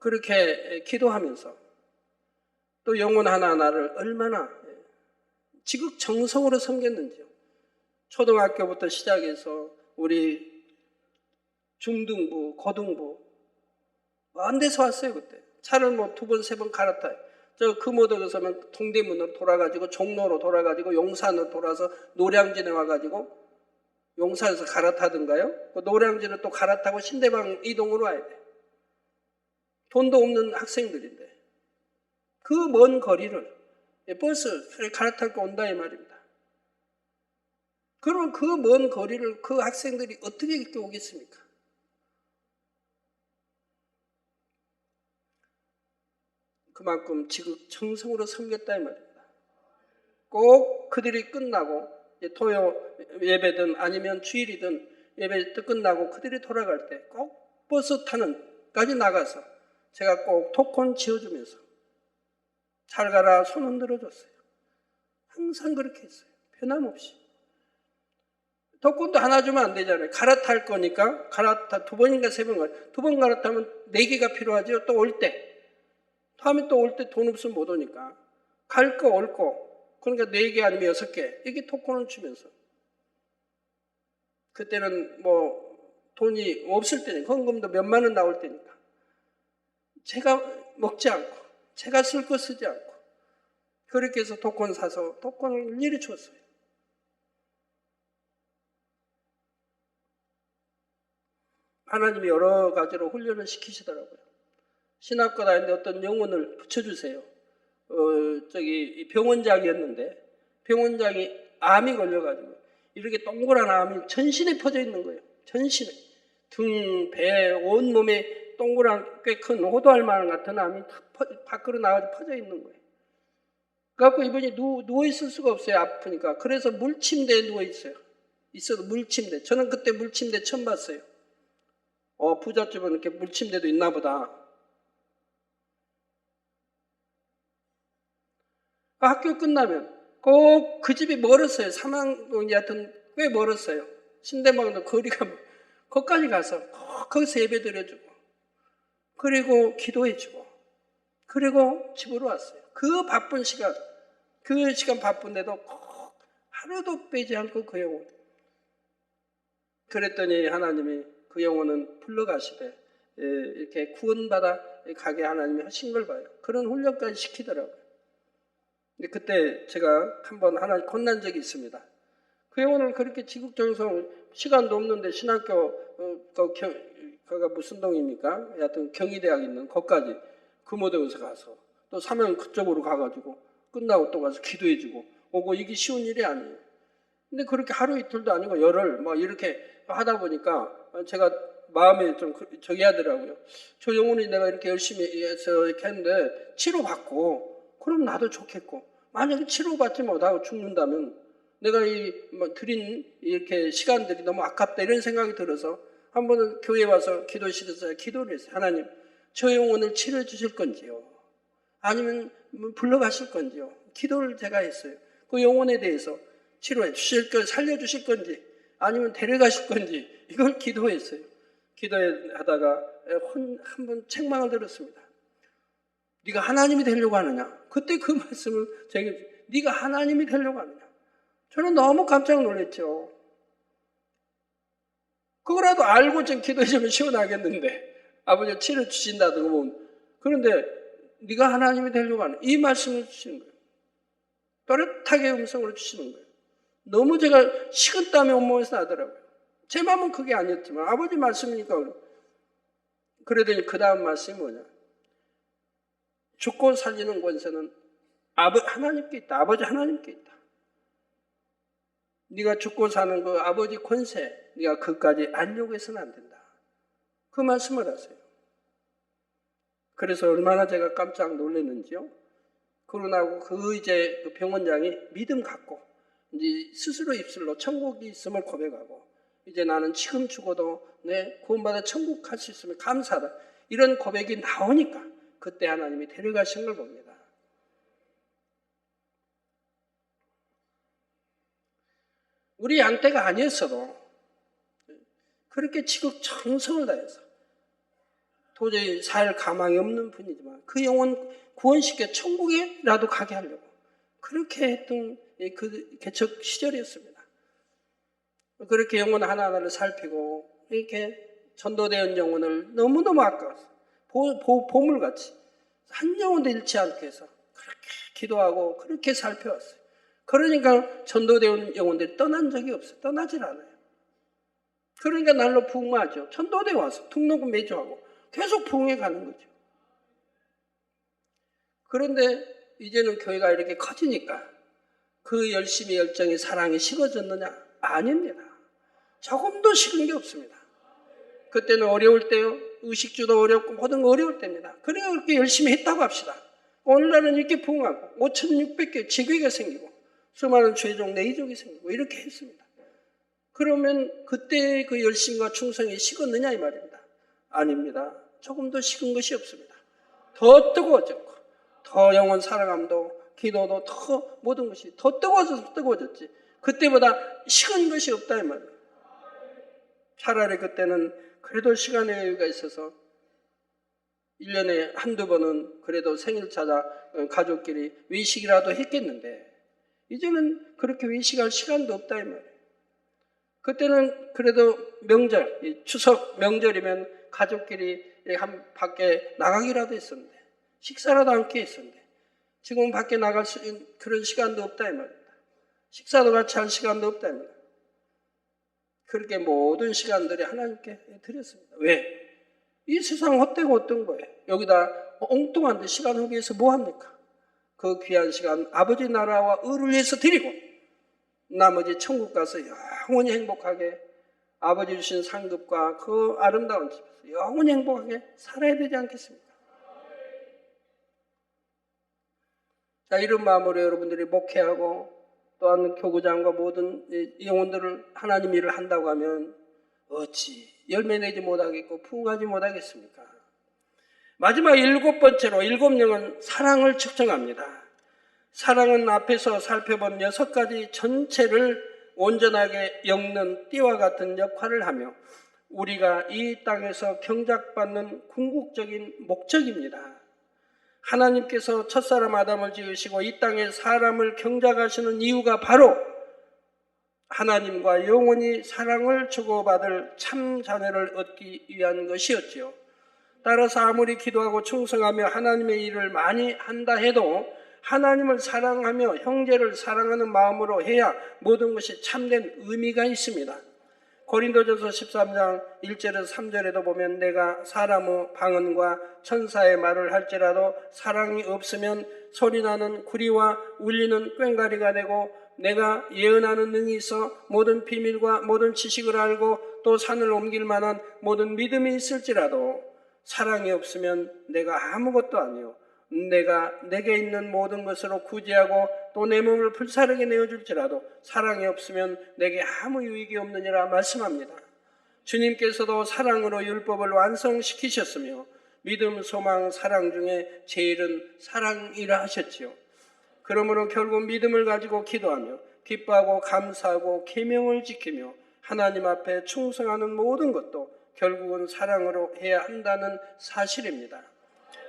그렇게 기도하면서 또 영혼 하나하나를 얼마나 지극정성으로 섬겼는지요. 초등학교부터 시작해서 우리 중등부, 고등부 먼 데서 왔어요. 그때 차를 뭐 2번, 3번 갈아타요. 저 금오덕에 서면 동대문으로 돌아가지고 종로로 돌아가지고 용산으로 돌아서 노량진에 와가지고 용산에서 갈아타든가요. 그 노량진을 또 갈아타고 신대방 이동으로 와야 돼요. 돈도 없는 학생들인데 그 먼 거리를 버스를 갈아타고 온다 이 말입니다. 그럼 그 먼 거리를 그 학생들이 어떻게 이렇게 오겠습니까? 그만큼 지극정성으로 섬겼다 이 말입니다. 꼭 그들이 끝나고 토요 예배든 아니면 주일이든 예배 끝나고 그들이 돌아갈 때 꼭 버스 타는까지 나가서 제가 꼭 토큰 지어주면서 잘 가라 손 흔들어 줬어요. 항상 그렇게 했어요. 변함없이. 토큰도 하나 주면 안 되잖아요. 갈아탈 거니까 갈아타 2번인가 3번 2번 갈아타면 4개가 필요하죠. 또 올 때. 다음에 또 올 때 돈 없으면 못 오니까 갈 거 올 거 그러니까 4개 아니면 6개 이게 토큰을 주면서 그때는 뭐 돈이 없을 때니까 헌금도 몇만 원 나올 때니까 제가 먹지 않고 제가 쓸 거 쓰지 않고 그렇게 해서 토큰 사서 토큰을 일일이 줬어요. 하나님이 여러 가지로 훈련을 시키시더라고요. 신학과 다니는데 어떤 영혼을 붙여주세요. 저기 병원장이었는데 병원장이 암이 걸려가지고 이렇게 동그란 암이 전신에 퍼져 있는 거예요. 전신에 등, 배, 온몸에 동그란 꽤 큰 호두알 만한 같은 암이 밖으로 나와서 퍼져 있는 거예요. 그래갖고 이분이 누워 있을 수가 없어요. 아프니까. 그래서 물침대에 누워 있어요. 있어도 물침대. 저는 그때 물침대 처음 봤어요. 부잣집은 이렇게 물침대도 있나 보다. 학교 끝나면 꼭 그 집이 멀었어요. 사망동이 하여튼 꽤 멀었어요. 신대방도 거리가 거기까지 가서 꼭 거기서 예배 드려주고 그리고 기도해주고 그리고 집으로 왔어요. 그 바쁜 시간 그 시간 바쁜데도 꼭 하루도 빼지 않고 그 영혼 그랬더니 하나님이 그 영혼은 불러가시되 이렇게 구원받아 가게 하나님이 하신 걸 봐요. 그런 훈련까지 시키더라고요. 근데 그때 제가 한번 하나 혼난 적이 있습니다. 그 영혼을 그렇게 지극정성 시간도 없는데 신학교 거가 무슨 동입니까? 하여튼 경희대학 있는 거기까지 금오대에서 가서 또 사면 그쪽으로 가가지고 끝나고 또 가서 기도해주고 오고 이게 쉬운 일이 아니에요. 근데 그렇게 하루 이틀도 아니고 열흘 막 이렇게 하다 보니까 제가 마음에 좀 저기 하더라고요. 저 영혼이 내가 이렇게 열심히 해서 이렇게 했는데 치료받고 그럼 나도 좋겠고 만약에 치료받지 못하고 죽는다면 내가 드린 이렇게 시간들이 너무 아깝다 이런 생각이 들어서 한 번은 교회에 와서 기도실에서 기도를 했어요. 하나님 저 영혼을 치료해 주실 건지요? 아니면 불러가실 건지요? 기도를 제가 했어요. 그 영혼에 대해서 치료해 주실 건 살려주실 건지 아니면 데려가실 건지 이걸 기도했어요. 기도하다가 한 번 책망을 들었습니다. 네가 하나님이 되려고 하느냐? 그때 그 말씀을 제가 네가 하나님이 되려고 하느냐? 저는 너무 깜짝 놀랐죠. 그거라도 알고 좀 기도해주면 시원하겠는데 아버지가 치료 주신다든가 뭐 그런데 네가 하나님이 되려고 하는 이 말씀을 주시는 거예요. 또렷하게 음성으로 주시는 거예요. 너무 제가 식은땀이 온몸에서 나더라고요. 제 마음은 그게 아니었지만 아버지 말씀이니까 그러더니 그 다음 말씀이 뭐냐. 죽고 살리는 권세는 하나님께 있다. 아버지 하나님께 있다. 네가 죽고 사는 그 아버지 권세 네가 그까지 알려고 해서는 안 된다. 그 말씀을 하세요. 그래서 얼마나 제가 깜짝 놀랐는지요. 그러고 나고 이제 그 병원장이 믿음 갖고 이제 스스로 입술로 천국이 있음을 고백하고 이제 나는 지금 죽어도 내 구원받아 천국 갈 수 있으면 감사하다. 이런 고백이 나오니까 그때 하나님이 데려가신 걸 봅니다. 우리 양떼가 아니었어도 그렇게 지극정성을 다해서 도저히 살 가망이 없는 분이지만 그 영혼 구원시켜 천국에라도 가게 하려고 그렇게 했던 그 개척 시절이었습니다. 그렇게 영혼 하나하나를 살피고 이렇게 전도된 영혼을 너무너무 아까워서 보물같이 한 영혼도 잃지 않게 해서 그렇게 기도하고 그렇게 살펴왔어요. 그러니까 전도된 영혼들이 떠난 적이 없어요. 떠나질 않아요. 그러니까 날로 부흥하죠. 전도대 와서 등록금 매주하고 계속 부흥해 가는 거죠. 그런데 이제는 교회가 이렇게 커지니까 그 열심히 열정이 사랑이 식어졌느냐? 아닙니다. 조금도 식은 게 없습니다. 그때는 어려울 때요. 의식주도 어렵고 모든 거 어려울 때입니다. 그러니까 그렇게 열심히 했다고 합시다. 오늘날은 이렇게 부흥하고 5,600개 지교회가 생기고 수많은 죄종 내이족이 생기고 이렇게 했습니다. 그러면 그때 그 열심과 충성이 식었느냐 이 말입니다. 아닙니다. 조금도 식은 것이 없습니다. 더 뜨거워졌고 더 영혼 사랑함도 기도도 더 모든 것이 더 뜨거워졌지. 그때보다 식은 것이 없다 이 말입니다. 차라리 그때는 그래도 시간의 여유가 있어서 1년에 한두 번은 그래도 생일 찾아 가족끼리 외식이라도 했겠는데 이제는 그렇게 외식할 시간도 없다 이 말이에요. 그때는 그래도 명절, 추석 명절이면 가족끼리 밖에 나가기라도 했었는데 식사라도 함께 했었는데 지금은 밖에 나갈 수 있는 그런 시간도 없다 이 말입니다. 식사도 같이 할 시간도 없다 이 말입니다. 그렇게 모든 시간들이 하나님께 드렸습니다. 왜? 이 세상 헛되고 어떤 거예요? 여기다 엉뚱한 데 시간 허비해서 뭐합니까? 그 귀한 시간 아버지 나라와 의를 위해서 드리고 나머지 천국 가서 영원히 행복하게 아버지 주신 상급과 그 아름다운 집에서 영원히 행복하게 살아야 되지 않겠습니까? 자, 이런 마음으로 여러분들이 목회하고 또한 교구장과 모든 영혼들을 하나님 일을 한다고 하면 어찌 열매 내지 못하겠고 부흥하지 못하겠습니까? 마지막 7번째로 7영은 사랑을 측정합니다. 사랑은 앞에서 살펴본 6가지 전체를 온전하게 엮는 띠와 같은 역할을 하며 우리가 이 땅에서 경작받는 궁극적인 목적입니다. 하나님께서 첫사람 아담을 지으시고 이 땅에 사람을 경작하시는 이유가 바로 하나님과 영원히 사랑을 주고받을 참 자녀를 얻기 위한 것이었지요. 따라서 아무리 기도하고 충성하며 하나님의 일을 많이 한다 해도 하나님을 사랑하며 형제를 사랑하는 마음으로 해야 모든 것이 참된 의미가 있습니다. 고린도전서 13장 1절에서 3절에도 보면 내가 사람의 방언과 천사의 말을 할지라도 사랑이 없으면 소리나는 구리와 울리는 꽹과리가 되고 내가 예언하는 능이 있어 모든 비밀과 모든 지식을 알고 또 산을 옮길 만한 모든 믿음이 있을지라도 사랑이 없으면 내가 아무것도 아니요 내가 내게 있는 모든 것으로 구제하고 또 내 몸을 불사르게 내어줄지라도 사랑이 없으면 내게 아무 유익이 없느니라 말씀합니다. 주님께서도 사랑으로 율법을 완성시키셨으며 믿음, 소망, 사랑 중에 제일은 사랑이라 하셨지요. 그러므로 결국 믿음을 가지고 기도하며 기뻐하고 감사하고 계명을 지키며 하나님 앞에 충성하는 모든 것도 결국은 사랑으로 해야 한다는 사실입니다.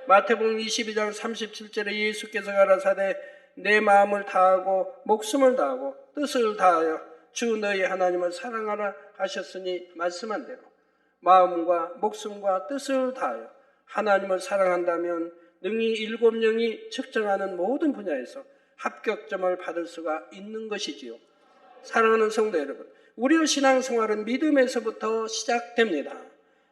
마태복음 22장 37절에 예수께서 가라사대 내 마음을 다하고 목숨을 다하고 뜻을 다하여 주 너희 하나님을 사랑하라 하셨으니 말씀한 대로 마음과 목숨과 뜻을 다하여 하나님을 사랑한다면 능히 7영이 측정하는 모든 분야에서 합격점을 받을 수가 있는 것이지요. 사랑하는 성도 여러분, 우리의 신앙생활은 믿음에서부터 시작됩니다.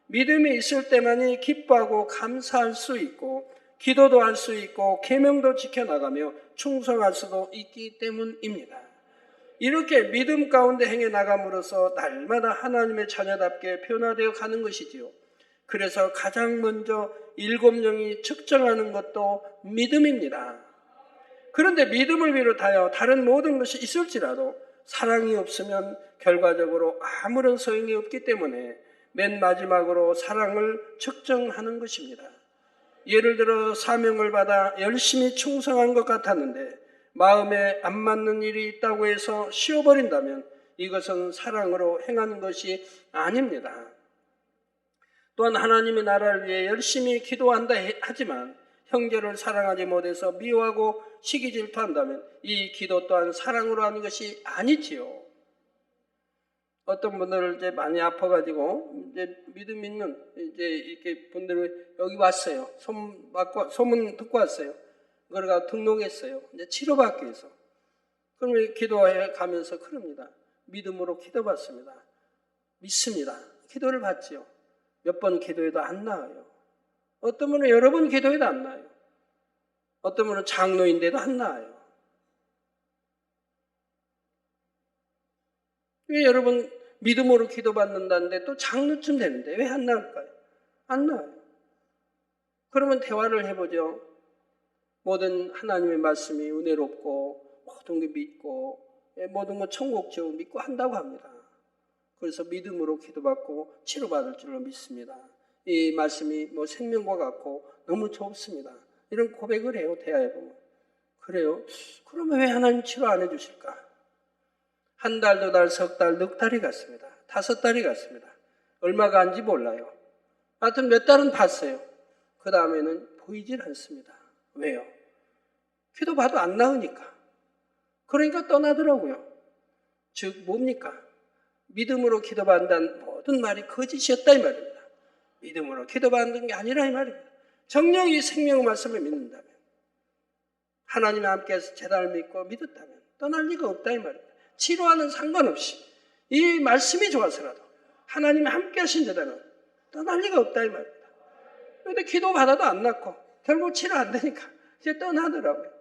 믿음이 있을 때만이 기뻐하고 감사할 수 있고 기도도 할 수 있고 계명도 지켜나가며 충성할 수도 있기 때문입니다. 이렇게 믿음 가운데 행해 나감으로써 날마다 하나님의 자녀답게 변화되어 가는 것이지요. 그래서 가장 먼저 7영이 측정하는 것도 믿음입니다. 그런데 믿음을 비롯하여 다른 모든 것이 있을지라도 사랑이 없으면 결과적으로 아무런 소용이 없기 때문에 맨 마지막으로 사랑을 측정하는 것입니다. 예를 들어 사명을 받아 열심히 충성한 것 같았는데 마음에 안 맞는 일이 있다고 해서 쉬어버린다면 이것은 사랑으로 행하는 것이 아닙니다. 또한 하나님의 나라를 위해 열심히 기도한다 하지만 형제를 사랑하지 못해서 미워하고 시기 질투한다면 이 기도 또한 사랑으로 하는 것이 아니지요. 어떤 분들 이제 많이 아파가지고 이제 믿음 있는 이제 이렇게 분들이 여기 왔어요. 소문 듣고 왔어요. 그러가 등록했어요. 이제 치료받기 위해서. 그러면 기도해 가면서 그럽니다. 믿음으로 기도받습니다. 믿습니다. 기도를 받지요. 몇 번 기도해도 안 나아요. 어떤 분은 여러 번 기도해도 안 나아요. 어떤 분은 장로인데도 안 나아요. 왜 여러분 믿음으로 기도받는다는데 또 장로쯤 되는데 왜 안 나올까요? 안 나와요. 그러면 대화를 해보죠. 모든 하나님의 말씀이 은혜롭고 모든 게 믿고 모든 거 천국 지옥 믿고 한다고 합니다. 그래서 믿음으로 기도받고 치료받을 줄로 믿습니다. 이 말씀이 뭐 생명과 같고 너무 좋습니다. 이런 고백을 해요. 대화해보면. 그래요? 그러면 왜 하나님 치료 안 해주실까? 한 달, 두 달, 석 달, 넉 달이 갔습니다. 5달이 갔습니다. 얼마 간지 몰라요. 하여튼 몇 달은 봤어요. 그 다음에는 보이질 않습니다. 왜요? 기도봐도 안 나으니까. 그러니까 떠나더라고요. 즉 뭡니까? 믿음으로 기도받는다는 모든 말이 거짓이었다 이 말입니다. 믿음으로 기도받는 게 아니라 이 말입니다. 정녕 이 생명의 말씀을 믿는다면, 하나님과 함께해서 제단을 믿고 믿었다면 떠날 리가 없다 이 말입니다. 치료와는 상관없이 이 말씀이 좋아서라도 하나님이 함께하신 제단은 떠날 리가 없다 이 말입니다. 그런데 기도받아도 안 낫고 결국 치료 안 되니까 이제 떠나더라고요.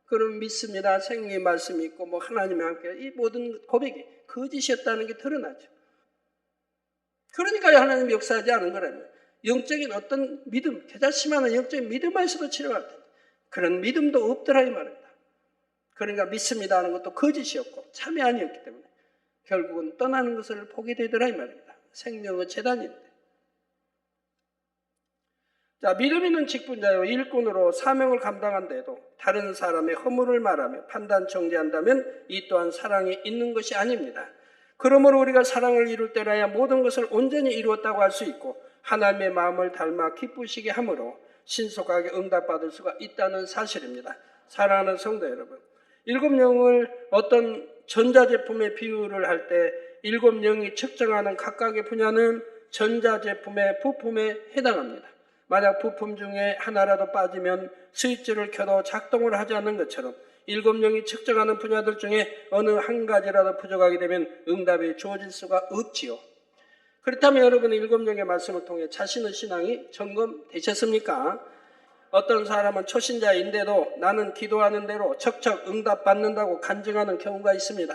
그럼 믿습니다. 생명의 말씀이 있고 뭐 하나님과 함께 이 모든 고백이 거짓이었다는 게 드러나죠. 그러니까 하나님이 역사하지 않은 거라면 영적인 어떤 믿음, 겨자씨만한 영적인 믿음에서도 치료가 안 됩니다. 그런 믿음도 없더라 이 말입니다. 그러니까 믿습니다 하는 것도 거짓이었고 참이 아니었기 때문에 결국은 떠나는 것을 보게 되더라 이 말입니다. 생명의 재단인데. 자, 믿음 있는 직분자요 일꾼으로 사명을 감당한데도 다른 사람의 허물을 말하며 판단 정죄한다면 이 또한 사랑이 있는 것이 아닙니다. 그러므로 우리가 사랑을 이룰 때라야 모든 것을 온전히 이루었다고 할 수 있고 하나님의 마음을 닮아 기쁘시게 함으로 신속하게 응답받을 수가 있다는 사실입니다. 사랑하는 성도 여러분, 7영을 어떤 전자제품에 비유를 할 때 7영이 측정하는 각각의 분야는 전자제품의 부품에 해당합니다. 만약 부품 중에 하나라도 빠지면 스위치를 켜도 작동을 하지 않는 것처럼 7영이 측정하는 분야들 중에 어느 한 가지라도 부족하게 되면 응답이 주어질 수가 없지요. 그렇다면 여러분은 7영의 말씀을 통해 자신의 신앙이 점검되셨습니까? 어떤 사람은 초신자인데도 나는 기도하는 대로 척척 응답받는다고 간증하는 경우가 있습니다.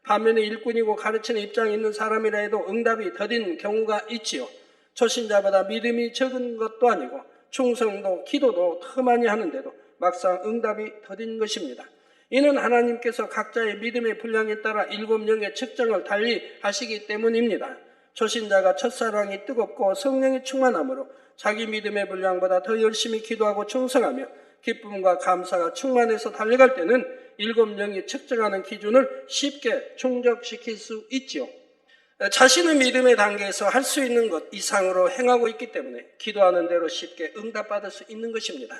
반면에 일꾼이고 가르치는 입장에 있는 사람이라 해도 응답이 더딘 경우가 있지요. 초신자보다 믿음이 적은 것도 아니고 충성도 기도도 더 많이 하는데도 막상 응답이 더딘 것입니다. 이는 하나님께서 각자의 믿음의 분량에 따라 7영의 측정을 달리 하시기 때문입니다. 초신자가 첫사랑이 뜨겁고 성령이 충만하므로 자기 믿음의 분량보다 더 열심히 기도하고 충성하며 기쁨과 감사가 충만해서 달려갈 때는 7영이 측정하는 기준을 쉽게 충족시킬 수 있지요. 자신의 믿음의 단계에서 할 수 있는 것 이상으로 행하고 있기 때문에 기도하는 대로 쉽게 응답받을 수 있는 것입니다.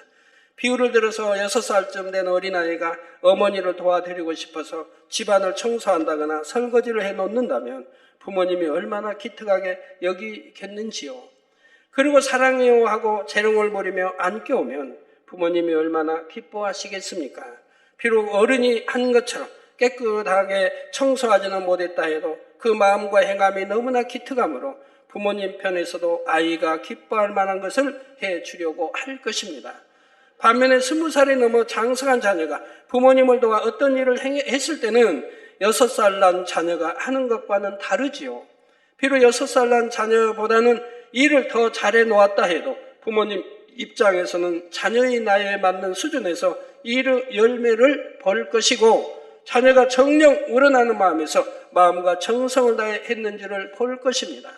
비유를 들어서 6살쯤 된 어린아이가 어머니를 도와드리고 싶어서 집안을 청소한다거나 설거지를 해놓는다면 부모님이 얼마나 기특하게 여기겠는지요. 그리고 사랑해요 하고 재롱을 부리며 안겨오면 부모님이 얼마나 기뻐하시겠습니까? 비록 어른이 한 것처럼 깨끗하게 청소하지는 못했다 해도 그 마음과 행함이 너무나 기특하므로 부모님 편에서도 아이가 기뻐할 만한 것을 해주려고 할 것입니다. 반면에 20살이 넘어 장성한 자녀가 부모님을 도와 어떤 일을 했을 때는 6살 난 자녀가 하는 것과는 다르지요. 비록 6살 난 자녀보다는 일을 더 잘해 놓았다 해도 부모님 입장에서는 자녀의 나이에 맞는 수준에서 일의 열매를 볼 것이고 자녀가 정녕 우러나는 마음에서 마음과 정성을 다해 했는지를 볼 것입니다.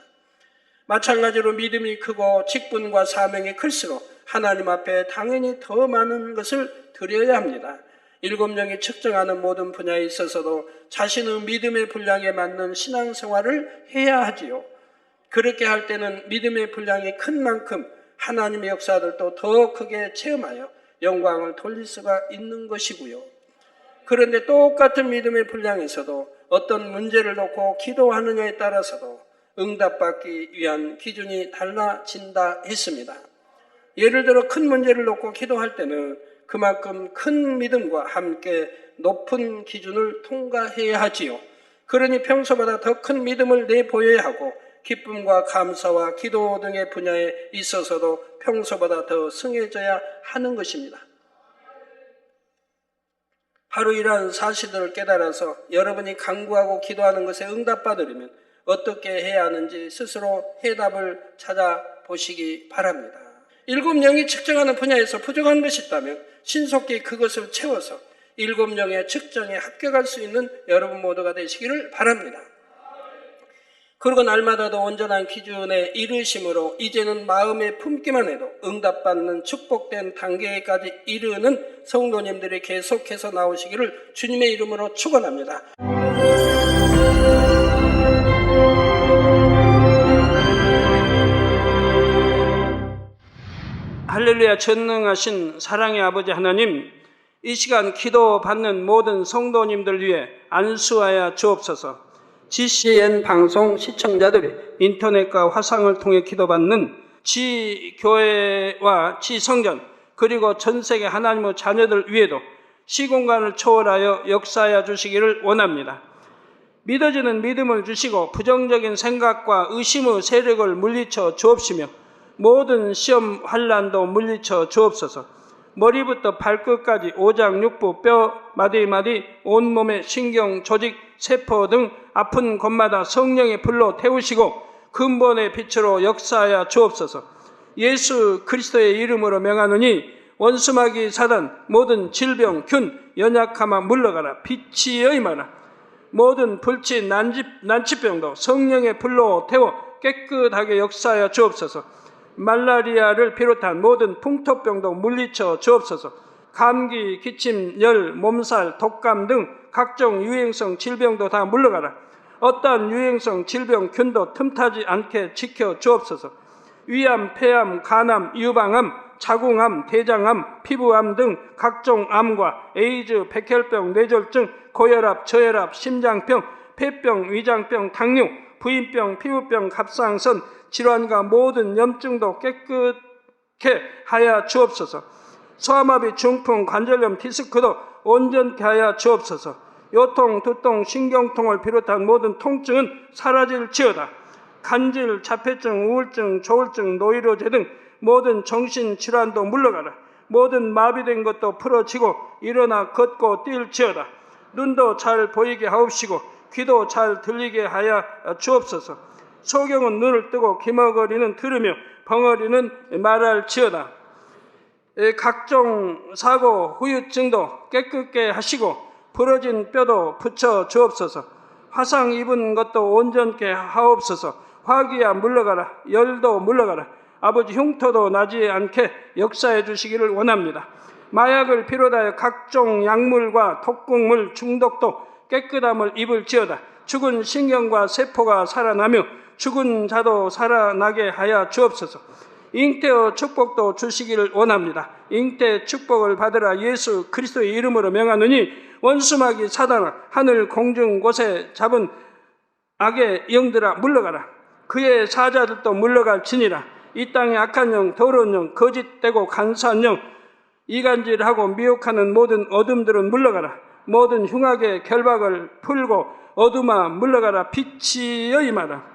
마찬가지로 믿음이 크고 직분과 사명이 클수록 하나님 앞에 당연히 더 많은 것을 드려야 합니다. 7영이 측정하는 모든 분야에 있어서도 자신의 믿음의 분량에 맞는 신앙생활을 해야 하지요. 그렇게 할 때는 믿음의 분량이 큰 만큼 하나님의 역사들도 더 크게 체험하여 영광을 돌릴 수가 있는 것이고요. 그런데 똑같은 믿음의 분량에서도 어떤 문제를 놓고 기도하느냐에 따라서도 응답받기 위한 기준이 달라진다 했습니다. 예를 들어 큰 문제를 놓고 기도할 때는 그만큼 큰 믿음과 함께 높은 기준을 통과해야 하지요. 그러니 평소보다 더 큰 믿음을 내보여야 하고 기쁨과 감사와 기도 등의 분야에 있어서도 평소보다 더 승해져야 하는 것입니다. 바로 이러한 사실들을 깨달아서 여러분이 간구하고 기도하는 것에 응답받으려면 어떻게 해야 하는지 스스로 해답을 찾아보시기 바랍니다. 7영이 측정하는 분야에서 부족한 것이 있다면 신속히 그것을 채워서 7영의 측정에 합격할 수 있는 여러분 모두가 되시기를 바랍니다. 그리고 날마다도 온전한 기준에 이르심으로 이제는 마음에 품기만 해도 응답받는 축복된 단계까지 이르는 성도님들이 계속해서 나오시기를 주님의 이름으로 축원합니다. 할렐루야. 전능하신 사랑의 아버지 하나님, 이 시간 기도받는 모든 성도님들 위해 안수하여 주옵소서. GCN 방송 시청자들이 인터넷과 화상을 통해 기도받는 지교회와 지성전 그리고 전세계 하나님의 자녀들 위에도 시공간을 초월하여 역사하여 주시기를 원합니다. 믿어지는 믿음을 주시고 부정적인 생각과 의심의 세력을 물리쳐 주옵시며 모든 시험 환난도 물리쳐 주옵소서. 머리부터 발끝까지 오장육부, 뼈, 마디마디, 온몸의 신경, 조직, 세포 등 아픈 곳마다 성령의 불로 태우시고 근본의 빛으로 역사하여 주옵소서. 예수 그리스도의 이름으로 명하노니 원수마귀 사단 모든 질병, 균, 연약함아 물러가라. 빛이 임하라. 모든 불치, 난치병도 성령의 불로 태워 깨끗하게 역사하여 주옵소서. 말라리아를 비롯한 모든 풍토병도 물리쳐 주옵소서. 감기, 기침, 열, 몸살, 독감 등 각종 유행성 질병도 다 물러가라. 어떠한 유행성 질병, 균도 틈타지 않게 지켜 주옵소서. 위암, 폐암, 간암, 유방암, 자궁암, 대장암, 피부암 등 각종 암과 에이즈, 백혈병, 뇌졸중, 고혈압, 저혈압, 심장병, 폐병, 위장병, 당뇨, 부인병, 피부병, 갑상선, 질환과 모든 염증도 깨끗게 하여 주옵소서. 소아마비, 중풍, 관절염, 디스크도 온전케 하여 주옵소서. 요통, 두통, 신경통을 비롯한 모든 통증은 사라질지어다. 간질, 자폐증, 우울증, 조울증, 노이로제 등 모든 정신질환도 물러가라. 모든 마비된 것도 풀어지고 일어나 걷고 뛸지어다. 눈도 잘 보이게 하옵시고 귀도 잘 들리게 하여 주옵소서. 소경은 눈을 뜨고 기머거리는 들으며 벙어리는 말할지어다. 각종 사고, 후유증도 깨끗게 하시고 부러진 뼈도 붙여 주옵소서. 화상 입은 것도 온전케 하옵소서. 화기야 물러가라. 열도 물러가라. 아버지 흉터도 나지 않게 역사해 주시기를 원합니다. 마약을 비롯하여 각종 약물과 독극물 중독도 깨끗함을 입을지어다. 죽은 신경과 세포가 살아나며 죽은 자도 살아나게 하여 주옵소서. 잉태의 축복도 주시기를 원합니다. 잉태 축복을 받으라. 예수 그리스도의 이름으로 명하노니 원수마귀 사단아 하늘 공중 곳에 잡은 악의 영들아 물러가라. 그의 사자들도 물러갈지니라. 이 땅의 악한 영, 더러운 영, 거짓되고 간사한 영, 이간질하고 미혹하는 모든 어둠들은 물러가라. 모든 흉악의 결박을 풀고 어둠아 물러가라. 빛이 임하라.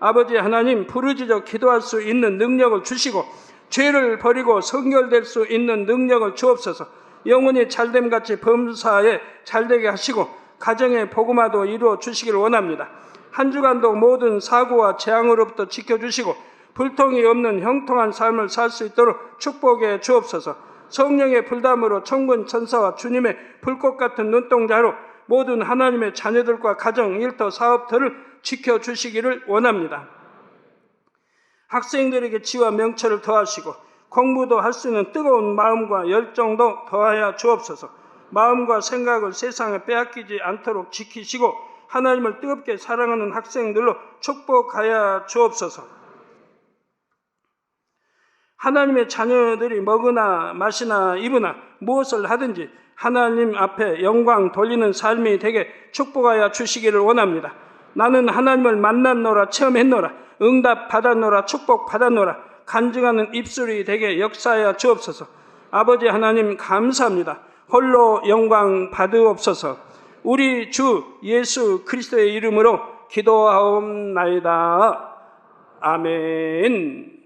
아버지 하나님, 부르짖어 기도할 수 있는 능력을 주시고 죄를 버리고 성결될 수 있는 능력을 주옵소서. 영혼이 잘됨같이 범사에 잘되게 하시고 가정의 복음화도 이루어 주시길 원합니다. 한 주간도 모든 사고와 재앙으로부터 지켜주시고 불통이 없는 형통한 삶을 살 수 있도록 축복해 주옵소서. 성령의 불담으로 천군 천사와 주님의 불꽃 같은 눈동자로 모든 하나님의 자녀들과 가정, 일터, 사업터를 지켜주시기를 원합니다. 학생들에게 지와 명철을 더하시고 공부도 할 수 있는 뜨거운 마음과 열정도 더하여 주옵소서. 마음과 생각을 세상에 빼앗기지 않도록 지키시고 하나님을 뜨겁게 사랑하는 학생들로 축복하여 주옵소서. 하나님의 자녀들이 먹으나 마시나 입으나 무엇을 하든지 하나님 앞에 영광 돌리는 삶이 되게 축복하여 주시기를 원합니다. 나는 하나님을 만났노라, 체험했노라, 응답 받았노라, 축복 받았노라, 간증하는 입술이 되게 역사하여 주옵소서. 아버지 하나님 감사합니다. 홀로 영광 받으옵소서. 우리 주 예수 그리스도의 이름으로 기도하옵나이다. 아멘.